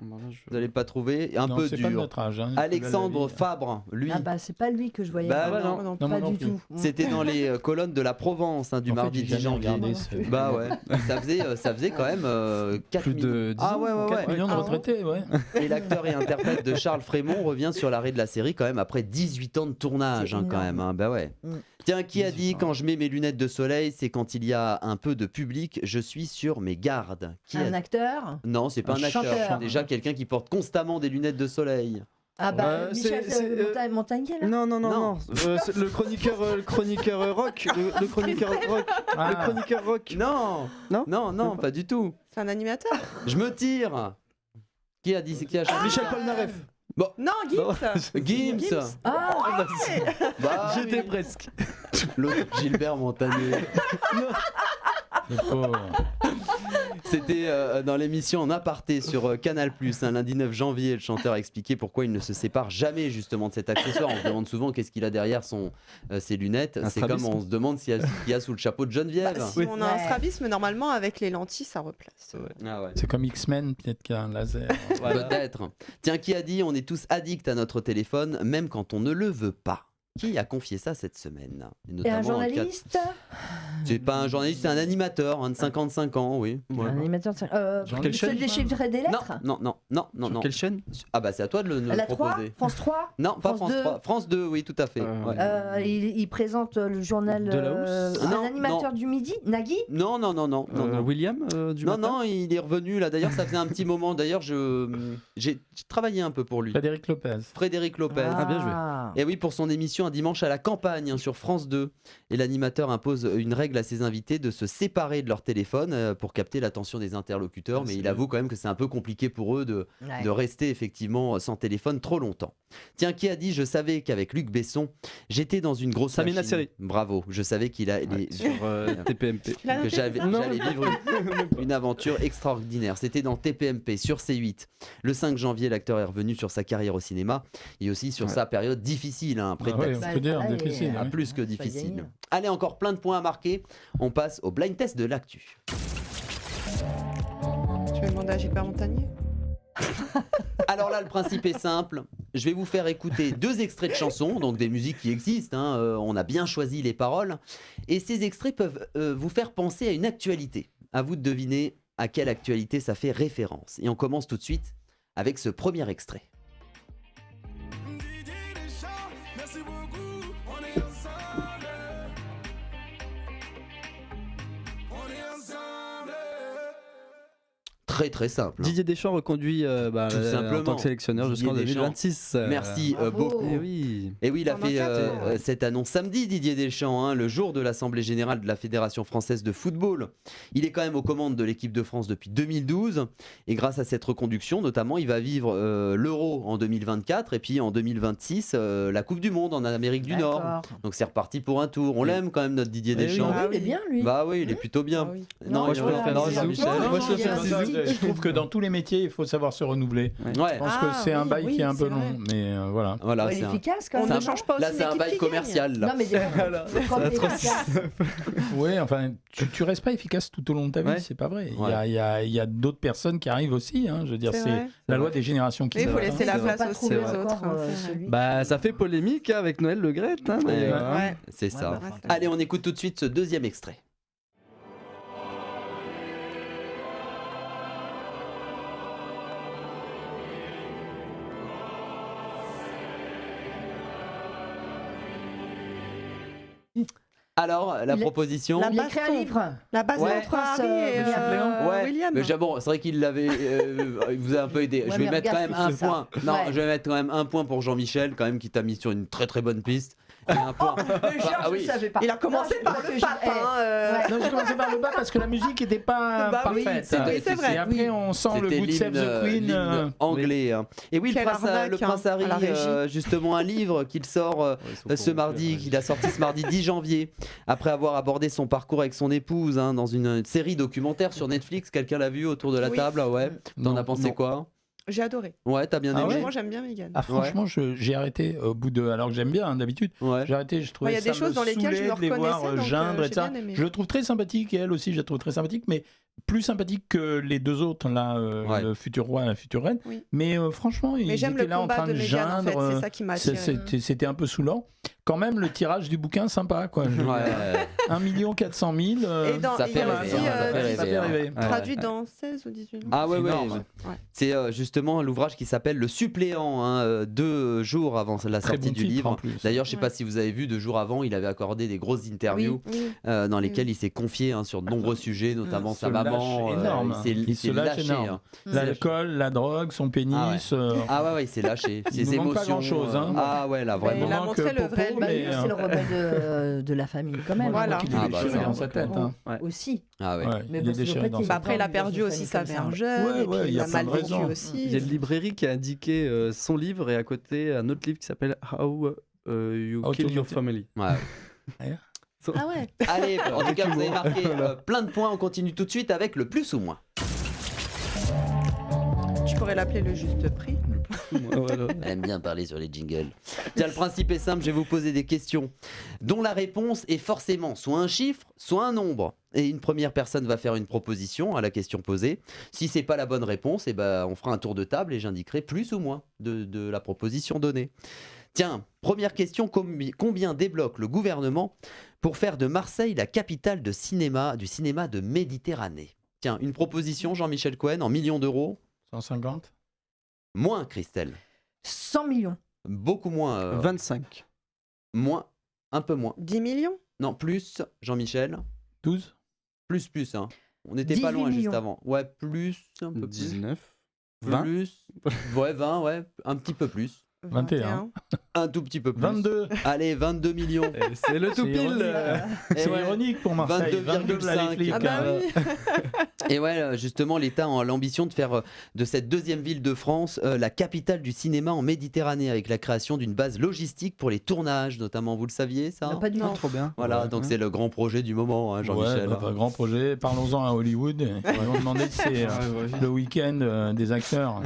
S2: Vous n'allez pas trouver. Un
S6: Non,
S2: peu
S6: c'est pas de
S2: dur.
S6: notre âge. Hein,
S2: Alexandre
S6: Plus belle
S2: Fabre, lui.
S3: Ah bah c'est pas lui que je voyais.
S2: Bah,
S3: pas.
S2: non.
S5: non.
S6: Non, moi
S3: Pas
S6: non
S3: du
S6: plus.
S3: tout.
S2: C'était dans les colonnes de la Provence du
S6: En fait,
S2: mardi
S6: j'ai
S2: 10
S6: jamais
S2: janvier.
S6: regardé
S3: Non,
S6: ce-
S3: non plus.
S2: Bah ouais, ça faisait quand même 4
S4: Plus de 10
S2: Ah
S4: ans.
S2: ouais, ouais,
S6: 4
S2: ouais.
S6: millions de
S3: Ah,
S6: retraités, ouais.
S2: Et l'acteur et interprète de Charles Frémont revient sur l'arrêt de la série quand même après 18 ans de tournage
S3: C'est
S2: quand
S3: énorme.
S2: même. Bah ouais.
S3: Mm.
S2: Tiens, qui a
S6: 18
S2: dit
S6: ans.
S2: quand je mets mes lunettes de soleil, c'est quand il y a un peu de public, je suis sur mes gardes. Qui
S3: Un
S2: a...
S3: acteur.
S2: Non, c'est pas
S3: Un
S2: un acteur.
S3: chanteur.
S2: Déjà quelqu'un qui porte constamment des lunettes de soleil.
S3: Ah bah Michel
S4: c'est,
S3: Montagnier là.
S4: Non, non, non,
S2: Non.
S4: non. C'est le chroniqueur rock. Le chroniqueur rock.
S6: Ah.
S4: Le chroniqueur rock.
S2: Non,
S4: Non
S2: non, non, pas du tout.
S5: C'est un animateur?
S2: Je me tire. Qui a dit c'est qui a chanté
S4: Michel Polnareff.
S5: Non, Gims.
S2: Gims.
S3: Ah
S2: Bah,
S4: J'étais
S2: oui.
S4: presque.
S2: L'autre Gilbert Montagnier.
S6: Le pauvre.
S2: C'était dans l'émission En aparté sur Canal+, un lundi 9 janvier. Le chanteur a expliqué pourquoi il ne se sépare jamais justement de cet accessoire. On se demande souvent qu'est-ce qu'il a derrière ses lunettes.
S4: Un
S2: C'est comme
S4: strabisme.
S2: on se demande s'il y a sous le chapeau de Geneviève.
S5: Bah, si on a un
S3: Ouais.
S5: strabisme, normalement, avec les lentilles, ça replace.
S2: Ah ouais.
S6: C'est comme X-Men, peut-être qu'il y a un laser.
S2: Peut-être. Tiens, qui a dit on est tous addicts à notre téléphone, même quand on ne le veut pas? Qui a confié ça cette semaine?
S3: Et un
S2: dans le cadre-
S3: journaliste.
S2: C'est pas un journaliste, c'est un animateur de 55 ans, oui.
S3: Un animateur.
S6: Jean
S4: Quelle chaîne
S3: Celui des chiffres des
S2: Non,
S3: lettres.
S2: non.
S4: Sur quelle chaîne?
S2: Ah bah c'est à toi de le
S3: La 3,
S2: proposer.
S3: France 3.
S2: Non, pas France
S3: 2.
S2: 3. France 2, oui, tout à fait. Ouais.
S3: Il présente le journal.
S4: De la Housse.
S2: Non,
S3: un animateur du midi, Nagui.
S2: Non.
S4: William du
S2: Non,
S4: matin.
S2: non, il est revenu là. D'ailleurs, ça faisait un petit moment. D'ailleurs, j'ai travaillé un peu pour lui.
S6: Frédéric Lopez.
S2: Frédéric Lopez.
S4: Ah, bien joué.
S2: Et oui, pour son émission Un dimanche à la campagne sur France 2. Et l'animateur impose une règle à ses invités de se séparer de leur téléphone pour capter l'attention des interlocuteurs. Mais il avoue quand même que c'est un peu compliqué pour eux de rester effectivement sans téléphone trop longtemps. Tiens, qui a dit je savais qu'avec Luc Besson, j'étais dans une grosse
S4: Samina
S2: machine.
S4: Seri.
S2: Bravo, je savais qu'il a
S4: Sur TPMP.
S2: que j'allais vivre une aventure extraordinaire. C'était dans TPMP sur C8. Le 5 janvier, l'acteur est revenu sur sa carrière au cinéma et aussi sur sa période difficile, après
S6: Ah ouais,
S2: Taxi.
S6: on peut dire
S3: Bah,
S6: difficile.
S2: Ah,
S6: oui.
S2: plus que
S3: Pas
S2: difficile.
S3: gagné.
S2: Allez, encore plein de points à marquer. On passe au blind test de l'actu.
S5: Tu veux demander à Gilbert Montagnier?
S2: Alors là, le principe est simple. Je vais vous faire écouter 2 extraits de chansons, donc des musiques qui existent. On a bien choisi les paroles. Et ces extraits peuvent vous faire penser à une actualité. À vous de deviner à quelle actualité ça fait référence. Et on commence tout de suite avec ce premier extrait. Très très simple.
S4: Didier Deschamps reconduit
S2: Tout simplement.
S4: en tant que sélectionneur jusqu'en
S2: Didier Deschamps.
S4: 2026.
S2: Merci beaucoup.
S4: Et oui.
S2: Et oui, il a
S5: Pendant
S2: fait
S5: 4 ans, ouais.
S2: cette annonce samedi, Didier Deschamps, hein, le jour de l'Assemblée Générale de la Fédération Française de Football. Il est quand même aux commandes de l'équipe de France depuis 2012. Et grâce à cette reconduction, notamment, il va vivre l'Euro en 2024 et puis en 2026, la Coupe du Monde en Amérique du Nord.
S3: D'accord.
S2: Donc c'est reparti pour un tour. On l'aime quand même, notre Didier
S4: Eh oui.
S2: Deschamps.
S3: Ah oui, il est bien, lui.
S2: Bah oui, il est plutôt bien.
S5: Ah oui.
S2: Non,
S4: Moi, je
S2: il-
S4: préfère
S2: non,
S4: Zizou.
S2: Jean-Michel.
S4: Moi, je préfère
S3: il y a
S4: Zizou.
S6: Je trouve que dans tous les métiers, il faut savoir se renouveler.
S2: Ouais.
S6: Je pense que
S5: Ah,
S6: c'est un
S5: oui,
S6: bail
S5: oui,
S6: qui est un peu
S5: c'est vrai.
S6: long, mais voilà.
S2: Voilà,
S3: Ouais, il
S2: c'est
S3: est
S2: un-
S3: efficace quand
S5: On
S3: même.
S5: ne change pas aussi
S2: Là, c'est un
S5: l'équipe
S2: bail
S5: qui gagne.
S2: commercial. Là.
S3: Non, mais quand t'es efficace.
S6: Oui, enfin, tu restes pas efficace tout au long de ta vie,
S4: Ouais.
S6: c'est pas vrai.
S2: Ouais.
S6: Il y a d'autres personnes qui arrivent aussi. Hein, je veux dire,
S5: C'est
S6: c'est
S5: vrai.
S6: la loi des générations qui
S5: Oui, il faut
S6: s'adaptent,
S5: laisser
S6: hein.
S5: la
S3: Ils ont
S5: place
S3: pas
S5: aussi
S3: trouvé
S5: aux
S3: encore,
S5: autres. hein, c'est vrai.
S3: celui.
S4: Bah, ça fait polémique hein, avec Noël Le Graët. Hein, d'ailleurs, hein.
S5: Ouais.
S2: C'est ça.
S3: bah,
S2: Allez, on écoute tout de suite ce deuxième extrait. Alors, la
S3: Il est-
S2: proposition.
S5: La
S3: Il écrit un
S5: baston.
S3: livre.
S5: La base
S2: Ouais.
S5: entre Harry et
S2: Ouais,
S5: William.
S2: mais bon, c'est vrai qu'il l'avait. Il vous a un peu aidé.
S3: Ouais,
S2: je vais
S3: mais
S2: mettre quand
S3: regarde,
S2: même un
S3: c'est ça.
S2: point. Non,
S3: Ouais.
S2: je vais mettre quand même un point pour Jean-Michel, quand même, qui t'a mis sur une très très bonne piste. Et un point.
S3: Georges,
S2: Ah oui.
S3: je savais pas.
S5: Il a commencé
S3: Non,
S5: par
S3: parce
S5: le
S3: que
S5: pape.
S3: je-
S5: hein,
S3: Ouais.
S6: Non, j'ai commencé par le bas parce que la musique n'était pas
S5: Bah oui,
S6: parfaite.
S5: c'est vrai.
S6: Et après, on sent le
S2: C'était
S6: goût de Save the Queen.
S2: l'hymne anglais. hein. Et oui, le
S5: Quelle
S2: prince,
S5: arnaque,
S2: le prince
S5: hein,
S2: Harry,
S5: à la régie.
S2: justement, un livre qu'il sort ce mardi, qu'il a sorti ce mardi 10 janvier, après avoir abordé son parcours avec son épouse hein, dans une série documentaire sur Netflix. Quelqu'un l'a vu autour de la
S5: Oui.
S2: table? Ouais. T'en
S6: Non,
S2: as pensé
S6: non.
S2: quoi?
S5: J'ai adoré.
S2: Ouais, t'as bien
S6: Ah
S2: aimé?
S6: ouais
S5: Moi, j'aime bien Meghan.
S6: Ah, franchement, j'ai arrêté au bout de. Alors que j'aime bien hein, d'habitude.
S2: Ouais.
S6: J'ai arrêté, je trouvais
S5: Il y a des
S6: ça
S5: choses
S6: me
S5: dans lesquelles je me
S6: saoulait de les voir
S5: reconnaissais, donc,
S6: geindre et
S5: j'ai
S6: ça.
S5: bien aimé.
S6: Je le trouve très sympathique et elle aussi, je la trouve très sympathique, mais plus sympathique que les deux autres, là,
S2: Ouais.
S6: le futur roi et la future reine.
S5: Oui.
S6: Mais franchement, ils
S5: Mais j'aime
S6: étaient
S5: le
S6: là en
S5: combat
S6: train
S5: de
S6: de
S5: Meghan, en fait.
S6: geindre.
S5: C'est ça qui m'a attiré.
S6: C'était un peu saoulant. Quand même, le tirage du bouquin, sympa, quoi.
S2: Ouais.
S6: 1 400 000.
S5: Et dans,
S2: Ça
S5: il y
S2: fait
S5: a
S2: rêver,
S5: aussi
S2: hein, ça fait rêver,
S6: ça fait
S2: hein.
S6: rêver.
S5: traduit dans 16 ou 18 langues.
S2: Ah ouais, ouais.
S6: Énorme.
S5: Ouais.
S2: C'est justement l'ouvrage qui s'appelle Le Suppléant, hein, 2 jours avant la
S6: Très
S2: sortie
S6: bon
S2: du
S6: titre,
S2: livre.
S6: en plus.
S2: D'ailleurs, je sais pas
S5: Ouais.
S2: si vous avez vu, 2 jours avant, il avait accordé des grosses interviews
S5: Oui.
S2: dans lesquelles il s'est confié hein, sur de nombreux sujets, notamment
S6: se
S2: sa maman.
S6: lâche énorme.
S2: Il
S6: Il
S2: s'est
S6: se lâche
S2: lâché.
S6: énorme.
S2: hein.
S6: L'alcool, la drogue, son pénis.
S2: Ah ouais, il s'est lâché.
S6: Il
S2: Ses
S6: nous manque pas
S2: émotions.
S6: grand-chose, hein.
S2: Ah ouais, là,
S5: Mais
S2: vraiment.
S5: il a
S6: manque
S5: montré le
S6: Popo,
S5: vrai
S3: Bah,
S6: mais,
S5: lui.
S3: lui, c'est le rebelle de la famille, quand même.
S5: Voilà.
S6: Il est
S2: Ah bah,
S6: déchiré
S2: ça,
S6: dans sa tête. hein.
S3: Aussi.
S2: Ah ouais.
S6: Ouais,
S3: Mais
S6: il
S3: bon,
S6: est
S3: c'est
S6: déchiré
S3: peut-être
S6: dans
S3: qu'il
S6: sa
S5: Bah, après, il a perdu aussi sa mère jeune.
S6: Ouais,
S5: Et puis,
S6: ouais, il y
S5: il
S6: a
S5: a
S6: plein
S5: mal
S6: de
S5: vécu
S6: raisons.
S5: aussi.
S4: Il y a une librairie qui a indiqué son livre et à côté un autre livre qui s'appelle How You
S6: How
S4: Kill
S6: to
S4: Your
S6: Get-
S4: Family.
S2: Ouais.
S5: Ah ouais.
S2: Allez, en tout cas, vous avez marqué plein de points. On continue tout de suite avec le plus ou moins.
S5: Tu pourrais l'appeler le juste prix.
S2: Elle aime bien parler sur les jingles. Tiens, le principe est simple, je vais vous poser des questions dont la réponse est forcément soit un chiffre, soit un nombre. Et une première personne va faire une proposition à la question posée. Si c'est pas la bonne réponse, eh ben, on fera un tour de table et j'indiquerai plus ou moins de la proposition donnée. Tiens, première question, combien débloque le gouvernement pour faire de Marseille la capitale du cinéma de Méditerranée? Tiens, une proposition, Jean-Michel Cohen, en millions d'euros.
S6: 150.
S2: Moins, Christelle.
S3: 100 millions.
S2: Beaucoup moins.
S4: 25.
S2: Moins. Un peu moins.
S5: 10 millions.
S2: Non, plus, Jean-Michel.
S6: 12.
S2: Plus, hein. On n'était pas
S3: 18
S2: loin juste
S3: millions.
S2: avant. Ouais, plus, un peu plus.
S4: 19. 20.
S2: Plus. Ouais, 20, ouais. Un petit peu plus.
S6: 21.
S2: Un tout petit peu plus.
S6: 22.
S2: Allez, 22 millions.
S4: Et c'est le tout
S6: C'est
S4: pile.
S6: ironique.
S2: Et
S6: C'est
S2: ouais.
S6: ironique pour Marseille.
S2: 22,5.
S6: les flics,
S5: Ah bah
S6: hein.
S5: oui.
S2: Et ouais, justement, l'État a l'ambition de faire de cette deuxième ville de France la capitale du cinéma en Méditerranée, avec la création d'une base logistique pour les tournages, notamment. Vous le saviez, ça?
S3: Non, pas du
S5: Non.
S3: tout.
S4: Trop bien.
S2: Voilà,
S4: Ouais.
S2: donc c'est le grand projet du moment, hein, Jean-Michel.
S6: Ouais, bah, grand projet. Parlons-en à Hollywood. Ils vont demander si c'est le week-end des acteurs.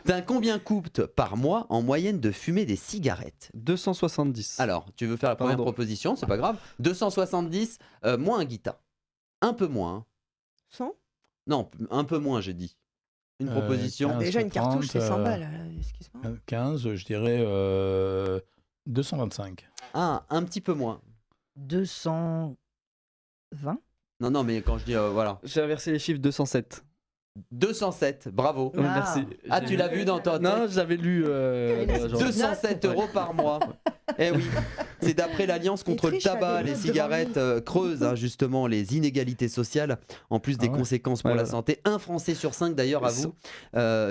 S2: T'as combien coûte par mois en moyenne de fumer des cigarettes?
S4: 270.
S2: Alors, tu veux faire la première
S4: Pardon.
S2: proposition, c'est pas grave. 270, moins un guitare. Un peu moins. hein.
S5: 100.
S2: Non, un peu moins, j'ai dit. Une proposition.
S6: 15,
S5: Déjà, une cartouche, c'est 100
S6: 30,
S5: balles. Excuse-moi.
S6: 15, je dirais 225.
S2: Ah, un petit peu moins.
S3: 220.
S2: Non, mais quand je dis voilà.
S4: J'ai inversé les chiffres 207.
S2: 207, bravo.
S3: Ah.
S4: Merci.
S2: Ah, tu l'as vu dans ton
S4: Non, j'avais lu.
S2: 207 € par mois. Eh oui, c'est d'après l'Alliance contre le
S3: triche à
S2: tabac,
S3: des
S2: les
S3: notes
S2: cigarettes creusent justement les inégalités sociales, en plus des conséquences pour la santé. Un Français sur 5 d'ailleurs, avoue,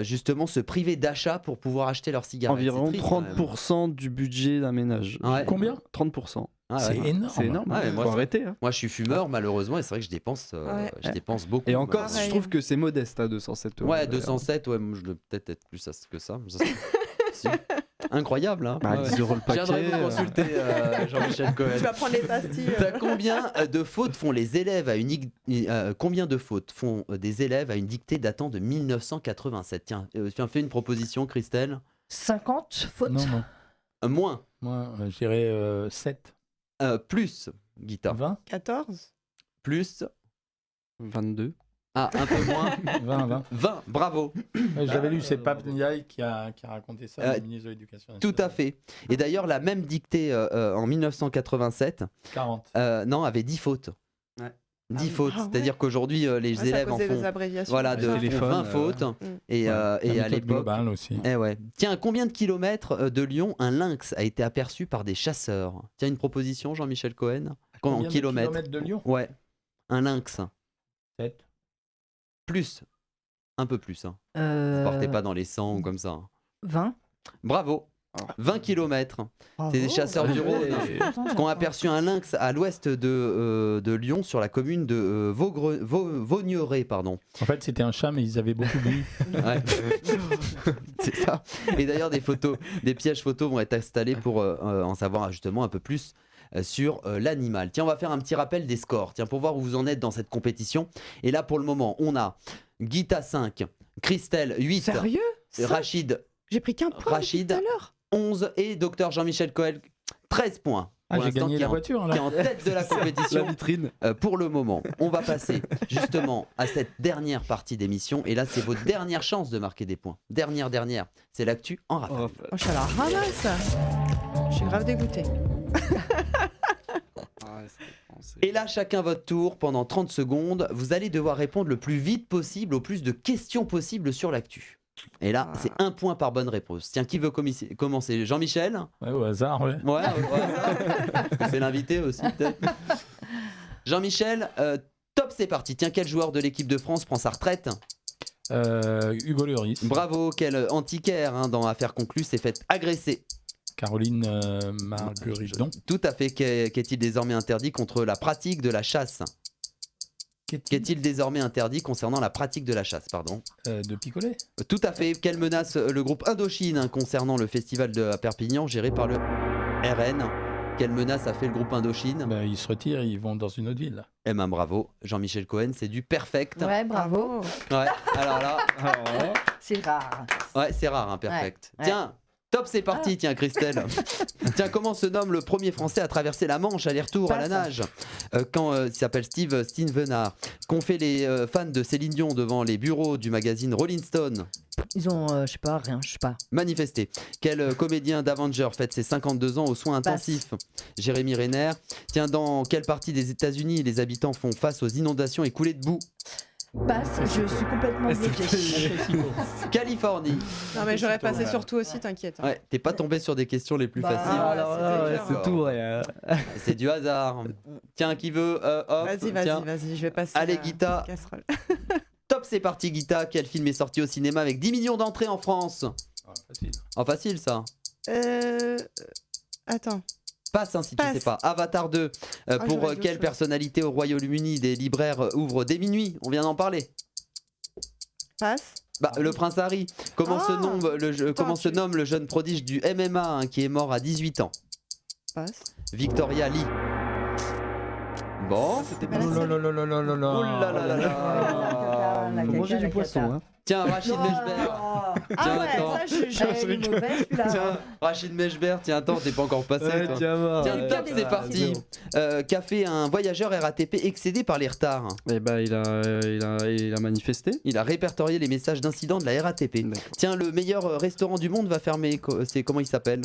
S2: justement se priver d'achat pour pouvoir acheter leurs cigarettes.
S4: Environ
S2: C'est triste,
S4: 30% du budget d'un ménage.
S2: Ouais.
S6: Combien
S4: 30%.
S2: Ah ouais.
S6: C'est énorme.
S4: C'est énorme.
S2: Ouais,
S4: Faut arrêter. Hein.
S2: Moi, je suis fumeur malheureusement et c'est vrai que je dépense beaucoup.
S4: Et encore,
S5: Pareil.
S4: je trouve que c'est modeste à 207 €.
S2: Ouais, 207, ouais, moi, je dois peut-être être plus à ce que ça. Si. Incroyable, hein.
S4: Bah, 10 € le
S2: Je viendrai
S4: paquet.
S2: vous consulter, Jean-Michel Cohen.
S5: Tu vas prendre les pastilles.
S2: T'as combien de fautes font les élèves à une combien de fautes font des élèves à une dictée datant de 1987? Tiens, fais une proposition, Christelle.
S3: 50 fautes.
S6: Non.
S2: Moins.
S6: Moi, je dirais 7.
S2: Plus, Guita.
S6: 20
S5: 14.
S2: Plus.
S4: 22.
S2: Ah, un peu moins.
S6: 20.
S2: 20, bravo.
S6: Ouais, j'avais lu, c'est Pape Ndiaye qui a raconté ça, le ministre de l'Éducation nationale.
S2: Tout à fait. Et d'ailleurs, la même dictée en 1987
S6: 40.
S2: avait 10 fautes. 10 fautes.
S5: Ah ouais.
S2: C'est-à-dire qu'aujourd'hui, les
S5: Ça
S2: élèves en
S5: causait des
S2: font
S5: abréviations.
S2: voilà,
S5: comme ça.
S2: font 20 fautes. Et à l'époque.
S6: Global aussi.
S2: Eh ouais. Tiens, à combien de kilomètres de Lyon un lynx a été aperçu par des chasseurs? Tiens, une proposition, Jean-Michel Cohen. En
S6: Combien de
S2: kilomètres
S6: de Lyon?
S2: Ouais. Un lynx.
S6: 7.
S2: Plus. Un peu plus. Hein. Partez pas dans les 100 ou comme ça. Hein.
S3: 20.
S2: Bravo. 20 kilomètres. C'est des chasseurs du Rhône qui ont aperçu un lynx à l'ouest de Lyon sur la commune de Vaugneray, pardon.
S6: En fait, c'était un chat, mais ils avaient beaucoup bu.
S2: Ouais. C'est ça. Et d'ailleurs, des pièges photos vont être installés pour en savoir justement un peu plus sur l'animal. Tiens, on va faire un petit rappel des scores. Tiens, pour voir où vous en êtes dans cette compétition. Et là, pour le moment, on a Guita 5, Christelle 8,
S5: Sérieux?
S2: Rachid
S5: J'ai pris qu'un point
S2: Rachid.
S5: tout à l'heure.
S2: 11 et Dr Jean-Michel Cohen 13 points.
S6: Ah,
S2: Pour
S6: j'ai
S2: l'instant,
S6: gagné
S2: qui est
S6: la
S2: en-
S6: voiture,
S2: qui est
S6: là.
S2: en tête de la
S4: La
S2: compétition
S4: vitrine.
S2: pour le moment. On va passer justement à cette dernière partie d'émission et là c'est votre dernière chance de marquer des points. Dernière, c'est l'actu en rafale.
S5: Oh, je suis à la ramasse. Je suis grave dégoûtée.
S2: Et là, chacun votre tour pendant 30 secondes. Vous allez devoir répondre le plus vite possible, au plus de questions possibles sur l'actu. Et là, c'est un point par bonne réponse. Tiens, qui veut commencer? Jean-Michel?
S6: Ouais, au hasard, ouais.
S2: Ouais, c'est l'invité aussi, peut-être. Jean-Michel, top, c'est parti. Tiens, quel joueur de l'équipe de France prend sa retraite?
S6: Hugo Lloris.
S2: Bravo, quel antiquaire dans Affaire conclue s'est fait agresser?
S6: Caroline Margueridon.
S2: Tout à fait. Qu'est-il désormais interdit contre la pratique de la chasse? Qu'est-il désormais interdit concernant la pratique de la chasse, pardon?
S6: De picoler.
S2: Tout à fait. Quelle menace le groupe Indochine concernant le festival de Perpignan géré par le RN? Quelle menace a fait le groupe Indochine?
S6: Bah, ils se retirent, ils vont dans une autre ville.
S2: Eh ben bravo, Jean-Michel Cohen, c'est du perfect.
S3: Ouais, bravo.
S2: Ouais, alors là,
S3: C'est rare.
S2: ouais, c'est rare, perfect.
S3: Ouais.
S2: Tiens, top, c'est parti, tiens, Christelle. Tiens, comment se nomme le premier Français à traverser la Manche aller-retour à la nage? Il s'appelle Steve Venard. Qu'ont fait les fans de Céline Dion devant les bureaux du magazine Rolling Stone?
S3: Ils ont, je sais pas, rien, je sais pas.
S2: Manifester. Quel comédien d'Avenger fête ses 52 ans aux soins intensifs? Jérémy Renner. Tiens, dans quelle partie des États-Unis les habitants font face aux inondations et coulées de boue?
S3: Passe, je suis complètement bloquée.
S2: Californie.
S5: Non, mais j'aurais passé sur tout aussi, t'inquiète. hein.
S2: Ouais, t'es pas tombé sur des questions les plus
S3: Bah,
S2: faciles.
S5: alors là,
S4: c'est tout, ouais.
S2: C'est du hasard. Tiens, qui veut hop, tiens.
S5: Vas-y, je vais passer.
S2: Allez,
S5: la
S2: Guita.
S5: casserole.
S2: Top, c'est parti, Guita. Quel film est sorti au cinéma avec 10 millions d'entrées en France?
S6: Ah, facile.
S2: Oh, facile ça.
S5: Attends.
S2: Passe si tu
S5: Passe.
S2: sais pas. Avatar 2.
S5: j'aurais
S2: Pour
S5: dit autre
S2: quelle
S5: chose.
S2: personnalité au Royaume-Uni des libraires ouvrent dès minuit? On vient d'en parler.
S5: Passe.
S2: Bah, le prince Harry. Comment se nomme le jeune prodige du MMA qui est mort à 18 ans?
S5: Passe.
S2: Victoria Lee. Bon.
S5: Bah, là,
S6: Oh là là là là là là là.
S2: Oh là là là là.
S3: La
S4: Faut manger
S3: cata,
S4: du poisson, hein.
S2: Tiens, Rachid Mechber.
S3: Ah
S2: Tiens,
S3: ouais,
S2: attends.
S3: ça, elle est mauvaise, là.
S2: Tiens, Rachid Mechber, tiens, attends, t'es pas encore passé, toi.
S4: tiens, voir.
S2: Tiens, top, c'est parti. Qu'a fait un voyageur RATP excédé par les retards?
S4: Eh ben, il a manifesté.
S2: Il a répertorié les messages d'incidents de la RATP.
S4: D'accord.
S2: Tiens, le meilleur restaurant du monde va fermer. C'est comment il s'appelle?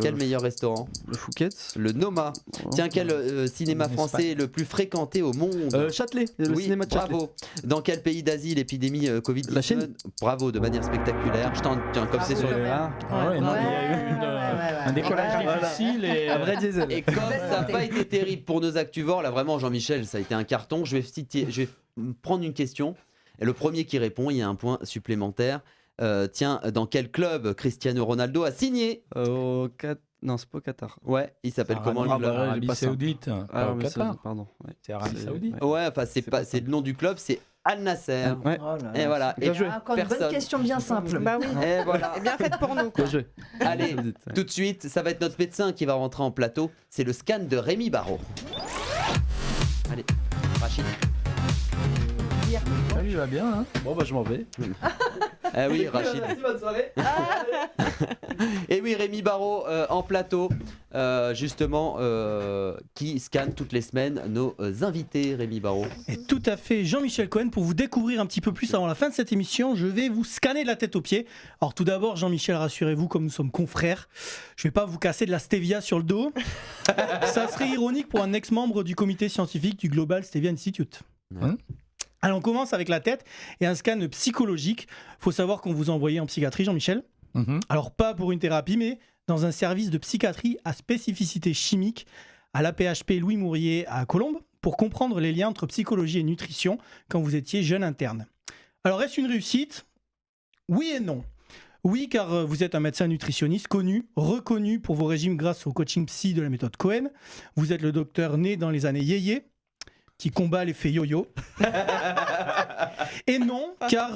S2: Quel meilleur restaurant?
S4: Le Fouquet's.
S2: Le Noma. Tiens, quel cinéma
S6: En
S2: français lycée le plus fréquenté au monde?
S4: Châtelet, le
S2: Oui,
S4: cinéma de Châtelet.
S2: bravo. Dans quel pays d'Asie l'épidémie Covid-19?
S4: La Chine.
S2: Bravo, de manière spectaculaire. Je t'en tiens comme c'est sur le.
S6: Ah ouais, non, il y a eu un décollage difficile et
S4: Un vrai diesel.
S2: Et comme ça n'a pas été terrible pour nos actuvores, là vraiment Jean-Michel, ça a été un carton. Je vais prendre une question. Et le premier qui répond, il y a un point supplémentaire. Tiens, dans quel club Cristiano Ronaldo a signé?
S4: Non, c'est pas au Qatar.
S2: Ouais, il s'appelle comment le club?
S6: Arabie Saoudite, pas au
S4: mais
S6: Qatar.
S4: pardon.
S6: C'est Arabie Saoudite.
S2: Ouais, enfin c'est le nom du club, c'est Al Nasser.
S4: Ouais.
S3: Oh là
S2: Et
S3: là.
S2: voilà.
S4: Bien
S2: Et
S4: joué.
S3: Encore une bonne
S2: personne.
S3: question bien simple.
S5: Bah oui.
S2: Et voilà.
S5: Et bien faite pour nous. quoi.
S4: Bien joué.
S2: Allez,
S4: Saoudite, ouais.
S2: tout de suite, ça va être notre médecin qui va rentrer en plateau. C'est le scan de Rémi Barraud. Allez, Rachid.
S6: Salut, va bien. Hein.
S4: Bon, bah, je m'en vais.
S2: Ah oui, Rachid.
S4: bonne soirée.
S2: Et oui, Rémi Barraud en plateau, justement, qui scanne toutes les semaines nos invités, Rémi Barraud.
S9: Et tout à fait, Jean-Michel Cohen, pour vous découvrir un petit peu plus avant la fin de cette émission, je vais vous scanner de la tête aux pieds. Alors tout d'abord, Jean-Michel, rassurez-vous, comme nous sommes confrères, je ne vais pas vous casser de la stevia sur le dos. Ça serait ironique pour un ex-membre du comité scientifique du Global Stevia Institute.
S6: Hein
S9: Alors on commence avec la tête et un scan psychologique. Il faut savoir qu'on vous a envoyé en psychiatrie, Jean-Michel. Alors pas pour une thérapie, mais dans un service de psychiatrie à spécificité chimique à l'AP-HP Louis Mourier à Colombes pour comprendre les liens entre psychologie et nutrition quand vous étiez jeune interne. Alors est-ce une réussite? Oui et non. Oui, car vous êtes un médecin nutritionniste connu, reconnu pour vos régimes grâce au coaching psy de la méthode Cohen. Vous êtes le docteur né dans les années yéyé qui combat l'effet yo-yo. Et non, car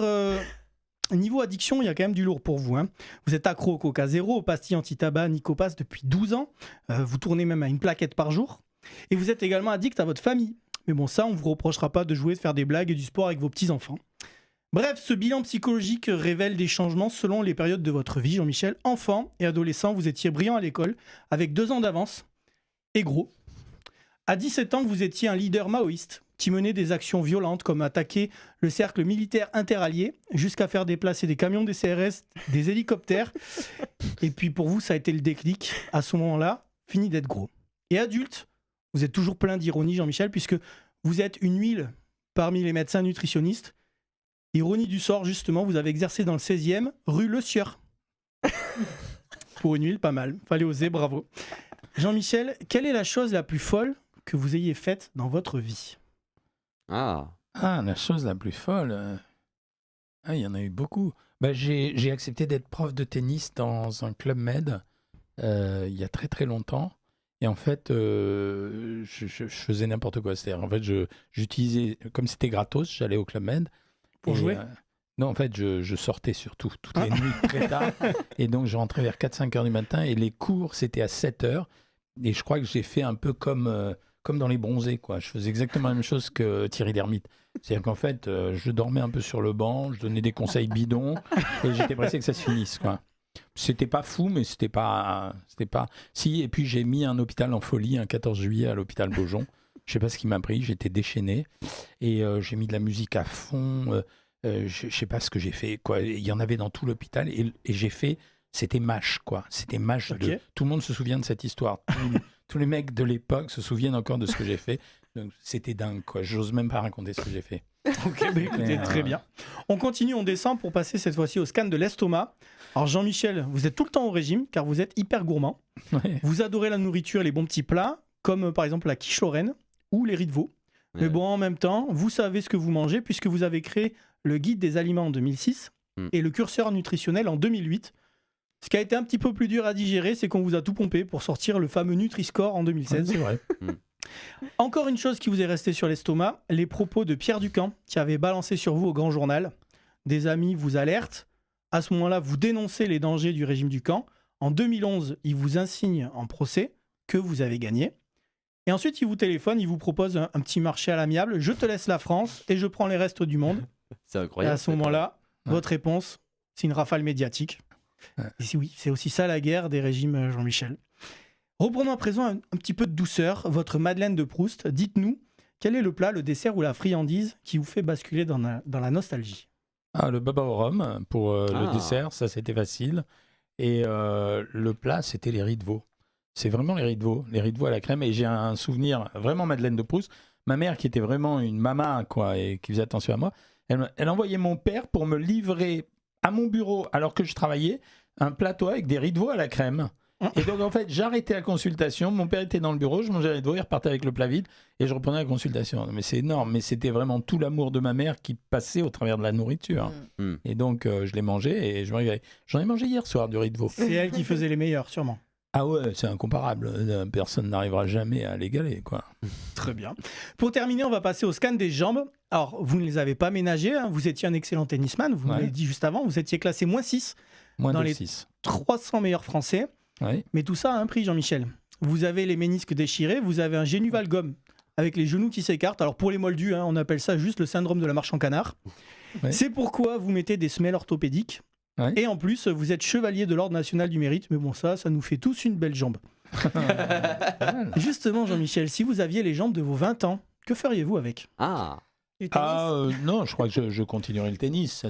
S9: niveau addiction, il y a quand même du lourd pour vous. Hein. Vous êtes accro au Coca Zéro, aux pastilles anti-tabac, Nicopas depuis 12 ans. Vous tournez même à une plaquette par jour. Et vous êtes également addict à votre famille. Mais bon, ça, on ne vous reprochera pas de jouer, de faire des blagues et du sport avec vos petits-enfants. Bref, ce bilan psychologique révèle des changements selon les périodes de votre vie, Jean-Michel. Enfant et adolescent, vous étiez brillant à l'école, avec 2 ans d'avance, et gros. À 17 ans, vous étiez un leader maoïste qui menait des actions violentes comme attaquer le cercle militaire interallié jusqu'à faire déplacer des camions des CRS, des hélicoptères. Et puis pour vous, ça a été le déclic. À ce moment-là, fini d'être gros. Et adulte, vous êtes toujours plein d'ironie, Jean-Michel, puisque vous êtes une huile parmi les médecins nutritionnistes. Ironie du sort, justement, vous avez exercé dans le 16e, rue Le Sieur. Pour une huile, pas mal. Fallait oser, bravo. Jean-Michel, quelle est la chose la plus folle que vous ayez faite dans votre vie?
S2: Ah,
S6: la chose la plus folle. Il y en a eu beaucoup. J'ai accepté d'être prof de tennis dans un club med il y a très très longtemps. Et en fait, je faisais n'importe quoi. C'est-à-dire, en fait, j'utilisais, comme c'était gratos, j'allais au club med.
S9: Pour jouer
S6: Non, en fait, je sortais surtout toutes les nuits très tard. Et donc, je rentrais vers 4-5 heures du matin. Et les cours, c'était à 7 heures. Et je crois que j'ai fait un peu comme dans Les Bronzés, quoi. Je faisais exactement la même chose que Thierry Lhermitte. C'est-à-dire qu'en fait, je dormais un peu sur le banc, je donnais des conseils bidons, et j'étais pressé que ça se finisse, quoi. C'était pas fou, mais c'était pas... Si, et puis j'ai mis un hôpital en folie un 14 juillet à l'hôpital Beaujon. Je sais pas ce qui m'a pris, j'étais déchaîné. Et j'ai mis de la musique à fond. Je sais pas ce que j'ai fait, quoi. Il y en avait dans tout l'hôpital, et j'ai fait... C'était MASH, quoi. C'était MASH.
S9: Okay.
S6: Tout le monde se souvient de cette histoire. Tous les mecs de l'époque se souviennent encore de ce que j'ai fait. Donc, c'était dingue, quoi. J'ose même pas raconter ce que j'ai fait.
S9: Ok, bah écoutez, très bien. On continue, on descend pour passer cette fois-ci au scan de l'estomac. Alors Jean-Michel, vous êtes tout le temps au régime car vous êtes hyper gourmand.
S6: Ouais.
S9: Vous adorez la nourriture et les bons petits plats, comme par exemple la quiche lorraine ou les riz de veau.
S2: Ouais.
S9: Mais bon, en même temps, vous savez ce que vous mangez puisque vous avez créé le guide des aliments en 2006 et le curseur nutritionnel en 2008. Ce qui a été un petit peu plus dur à digérer, c'est qu'on vous a tout pompé pour sortir le fameux Nutri-Score en 2016.
S6: Ouais, c'est vrai.
S9: Encore une chose qui vous est restée sur l'estomac, les propos de Pierre Ducamp qui avait balancé sur vous au Grand Journal. Des amis vous alertent. À ce moment-là, vous dénoncez les dangers du régime Ducamp. En 2011, il vous insigne en procès que vous avez gagné. Et ensuite, il vous téléphone, il vous propose un petit marché à l'amiable. Je te laisse la France et je prends les restes du monde.
S2: c'est
S9: Et
S2: incroyable.
S9: à ce moment-là, votre réponse, c'est une rafale médiatique. Et oui, c'est aussi ça la guerre des régimes, Jean-Michel. Reprenons à présent un petit peu de douceur. Votre Madeleine de Proust, dites-nous, quel est le plat, le dessert ou la friandise qui vous fait basculer dans la nostalgie?
S6: Le baba au rhum pour le dessert, ça c'était facile. Et le plat, c'était les riz de veau. c'est vraiment les riz de veau à la crème. Et j'ai un souvenir vraiment Madeleine de Proust. Ma mère, qui était vraiment une maman, quoi, et qui faisait attention à moi, elle envoyait mon père pour me livrer à mon bureau, alors que je travaillais, un plateau avec des riz de veau à la crème. Et donc, en fait, j'arrêtais la consultation. Mon père était dans le bureau, je mangeais les riz de veau, il repartait avec le plat vide et je reprenais la consultation. Mais c'est énorme. Mais c'était vraiment tout l'amour de ma mère qui passait au travers de la nourriture. Et donc, je l'ai mangé et je me régalais. J'en ai mangé hier soir du riz de veau.
S9: C'est elle qui faisait les meilleurs, sûrement.
S6: Ah ouais, c'est incomparable. Personne n'arrivera jamais à l'égaler, quoi.
S9: Très bien. Pour terminer, on va passer au scan des jambes. Alors, vous ne les avez pas ménagées. Hein. Vous étiez un excellent tennisman. Vous l'avez dit juste avant. Vous étiez classé -6 dans les 300 meilleurs Français. Ouais. Mais tout ça a un prix, Jean-Michel. Vous avez les ménisques déchirés. Vous avez un génu-valgum avec les genoux qui s'écartent. Alors, pour les moldus, on appelle ça juste le syndrome de la marche en canard. Ouais. C'est pourquoi vous mettez des semelles orthopédiques. Ouais. Et en plus, vous êtes chevalier de l'Ordre national du mérite. Mais bon, ça nous fait tous une belle jambe. Justement, Jean-Michel, si vous aviez les jambes de vos 20 ans, que feriez-vous avec ?
S6: Non, je crois que je continuerai le tennis.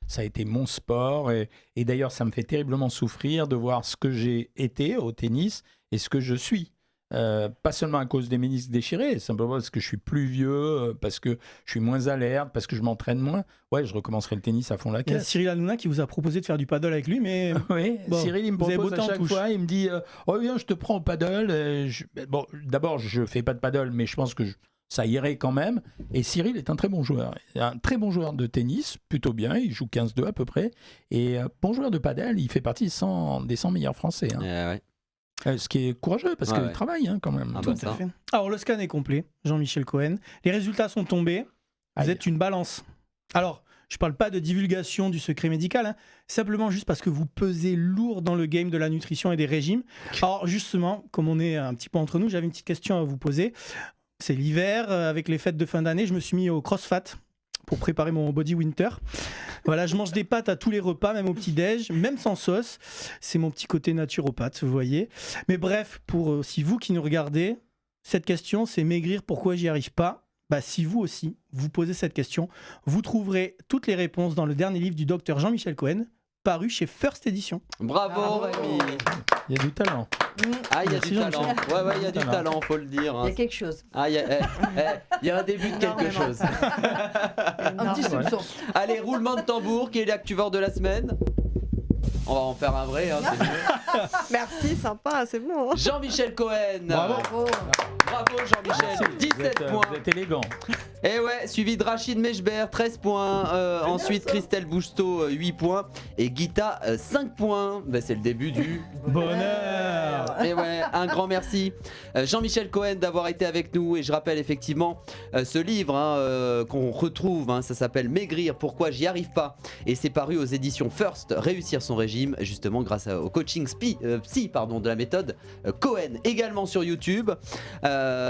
S6: Ça a été mon sport. Et d'ailleurs, ça me fait terriblement souffrir de voir ce que j'ai été au tennis et ce que je suis. Pas seulement à cause des ménisques déchirés, simplement parce que je suis plus vieux, parce que je suis moins alerte, parce que je m'entraîne moins. Ouais, je recommencerai le tennis à fond la caisse.
S9: Il y a Cyril Hanouna qui vous a proposé de faire du paddle avec lui, mais...
S6: Oui, bon, Cyril, il me propose à chaque fois, il me dit « Oh viens, je te prends au paddle. » Bon, d'abord, je fais pas de paddle, mais je pense que ça irait quand même. Et Cyril est un très bon joueur. Un très bon joueur de tennis, plutôt bien. Il joue 15-2 à peu près. Et bon joueur de paddle, il fait partie des 100 meilleurs Français. Hein.
S2: Ouais.
S6: Ce qui est courageux, parce qu'il travaille quand même.
S9: Tout à fait. Alors, le scan est complet, Jean-Michel Cohen. Les résultats sont tombés. Vous êtes une balance. Alors, je ne parle pas de divulgation du secret médical, simplement juste parce que vous pesez lourd dans le game de la nutrition et des régimes. Alors, justement, comme on est un petit peu entre nous, j'avais une petite question à vous poser. C'est l'hiver, avec les fêtes de fin d'année, je me suis mis au CrossFit pour préparer mon body winter. Voilà, je mange des pâtes à tous les repas, même au petit-déj, même sans sauce. C'est mon petit côté naturopathe, vous voyez. Mais bref, pour aussi vous qui nous regardez, cette question, c'est maigrir, pourquoi j'y arrive pas ? Bah, si vous aussi, vous posez cette question, vous trouverez toutes les réponses dans le dernier livre du docteur Jean-Michel Cohen, paru chez First Edition.
S2: Bravo Rémi.
S6: Il y a du talent.
S2: Ah, il y a du talent. Ouais, il y a du talent, faut le dire.
S3: Il y a quelque chose.
S2: Ah, il y a un début de quelque chose.
S3: Un petit soupçon.
S2: Allez, roulement de tambour, qui est l'actuveur de la semaine. On va en faire un vrai, c'est mieux.
S5: Merci, sympa, c'est bon.
S2: Jean-Michel Cohen.
S6: Bravo.
S2: Bravo Jean-Michel. 17 points.
S6: Vous êtes élégant.
S2: Et ouais, suivi de Rachid Mechber, 13 points. Ensuite, Christelle Bousteau, 8 points. Et Guita, 5 points. Ben, c'est le début du
S9: bonheur.
S2: Et ouais, un grand merci. Jean-Michel Cohen d'avoir été avec nous. Et je rappelle effectivement ce livre qu'on retrouve. Ça s'appelle Maigrir, pourquoi j'y arrive pas. Et c'est paru aux éditions First, Réussir son régime, justement grâce au coaching psy de la méthode Cohen. Également sur YouTube.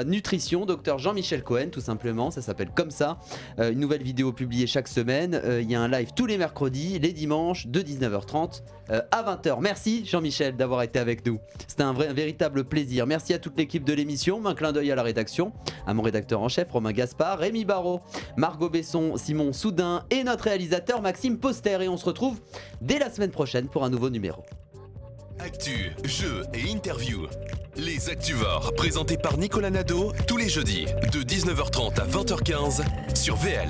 S2: Nutrition, docteur Jean-Michel Cohen, tout simplement. Ça s'appelle comme ça. Une nouvelle vidéo publiée chaque semaine. Il y a un live tous les mercredis, les dimanches de 19h30 à 20h. Merci Jean-Michel d'avoir été avec nous. C'était un véritable plaisir. Merci à toute l'équipe de l'émission. Un clin d'œil à la rédaction, à mon rédacteur en chef Romain Gaspard, Rémi Barraud, Margot Besson, Simon Soudin et notre réalisateur Maxime Poster. Et on se retrouve dès la semaine prochaine pour un nouveau numéro.
S1: Actu, jeux et interviews. Les Actuvores, présentés par Nicolas Nadeau, tous les jeudis, de 19h30 à 20h15 sur VL.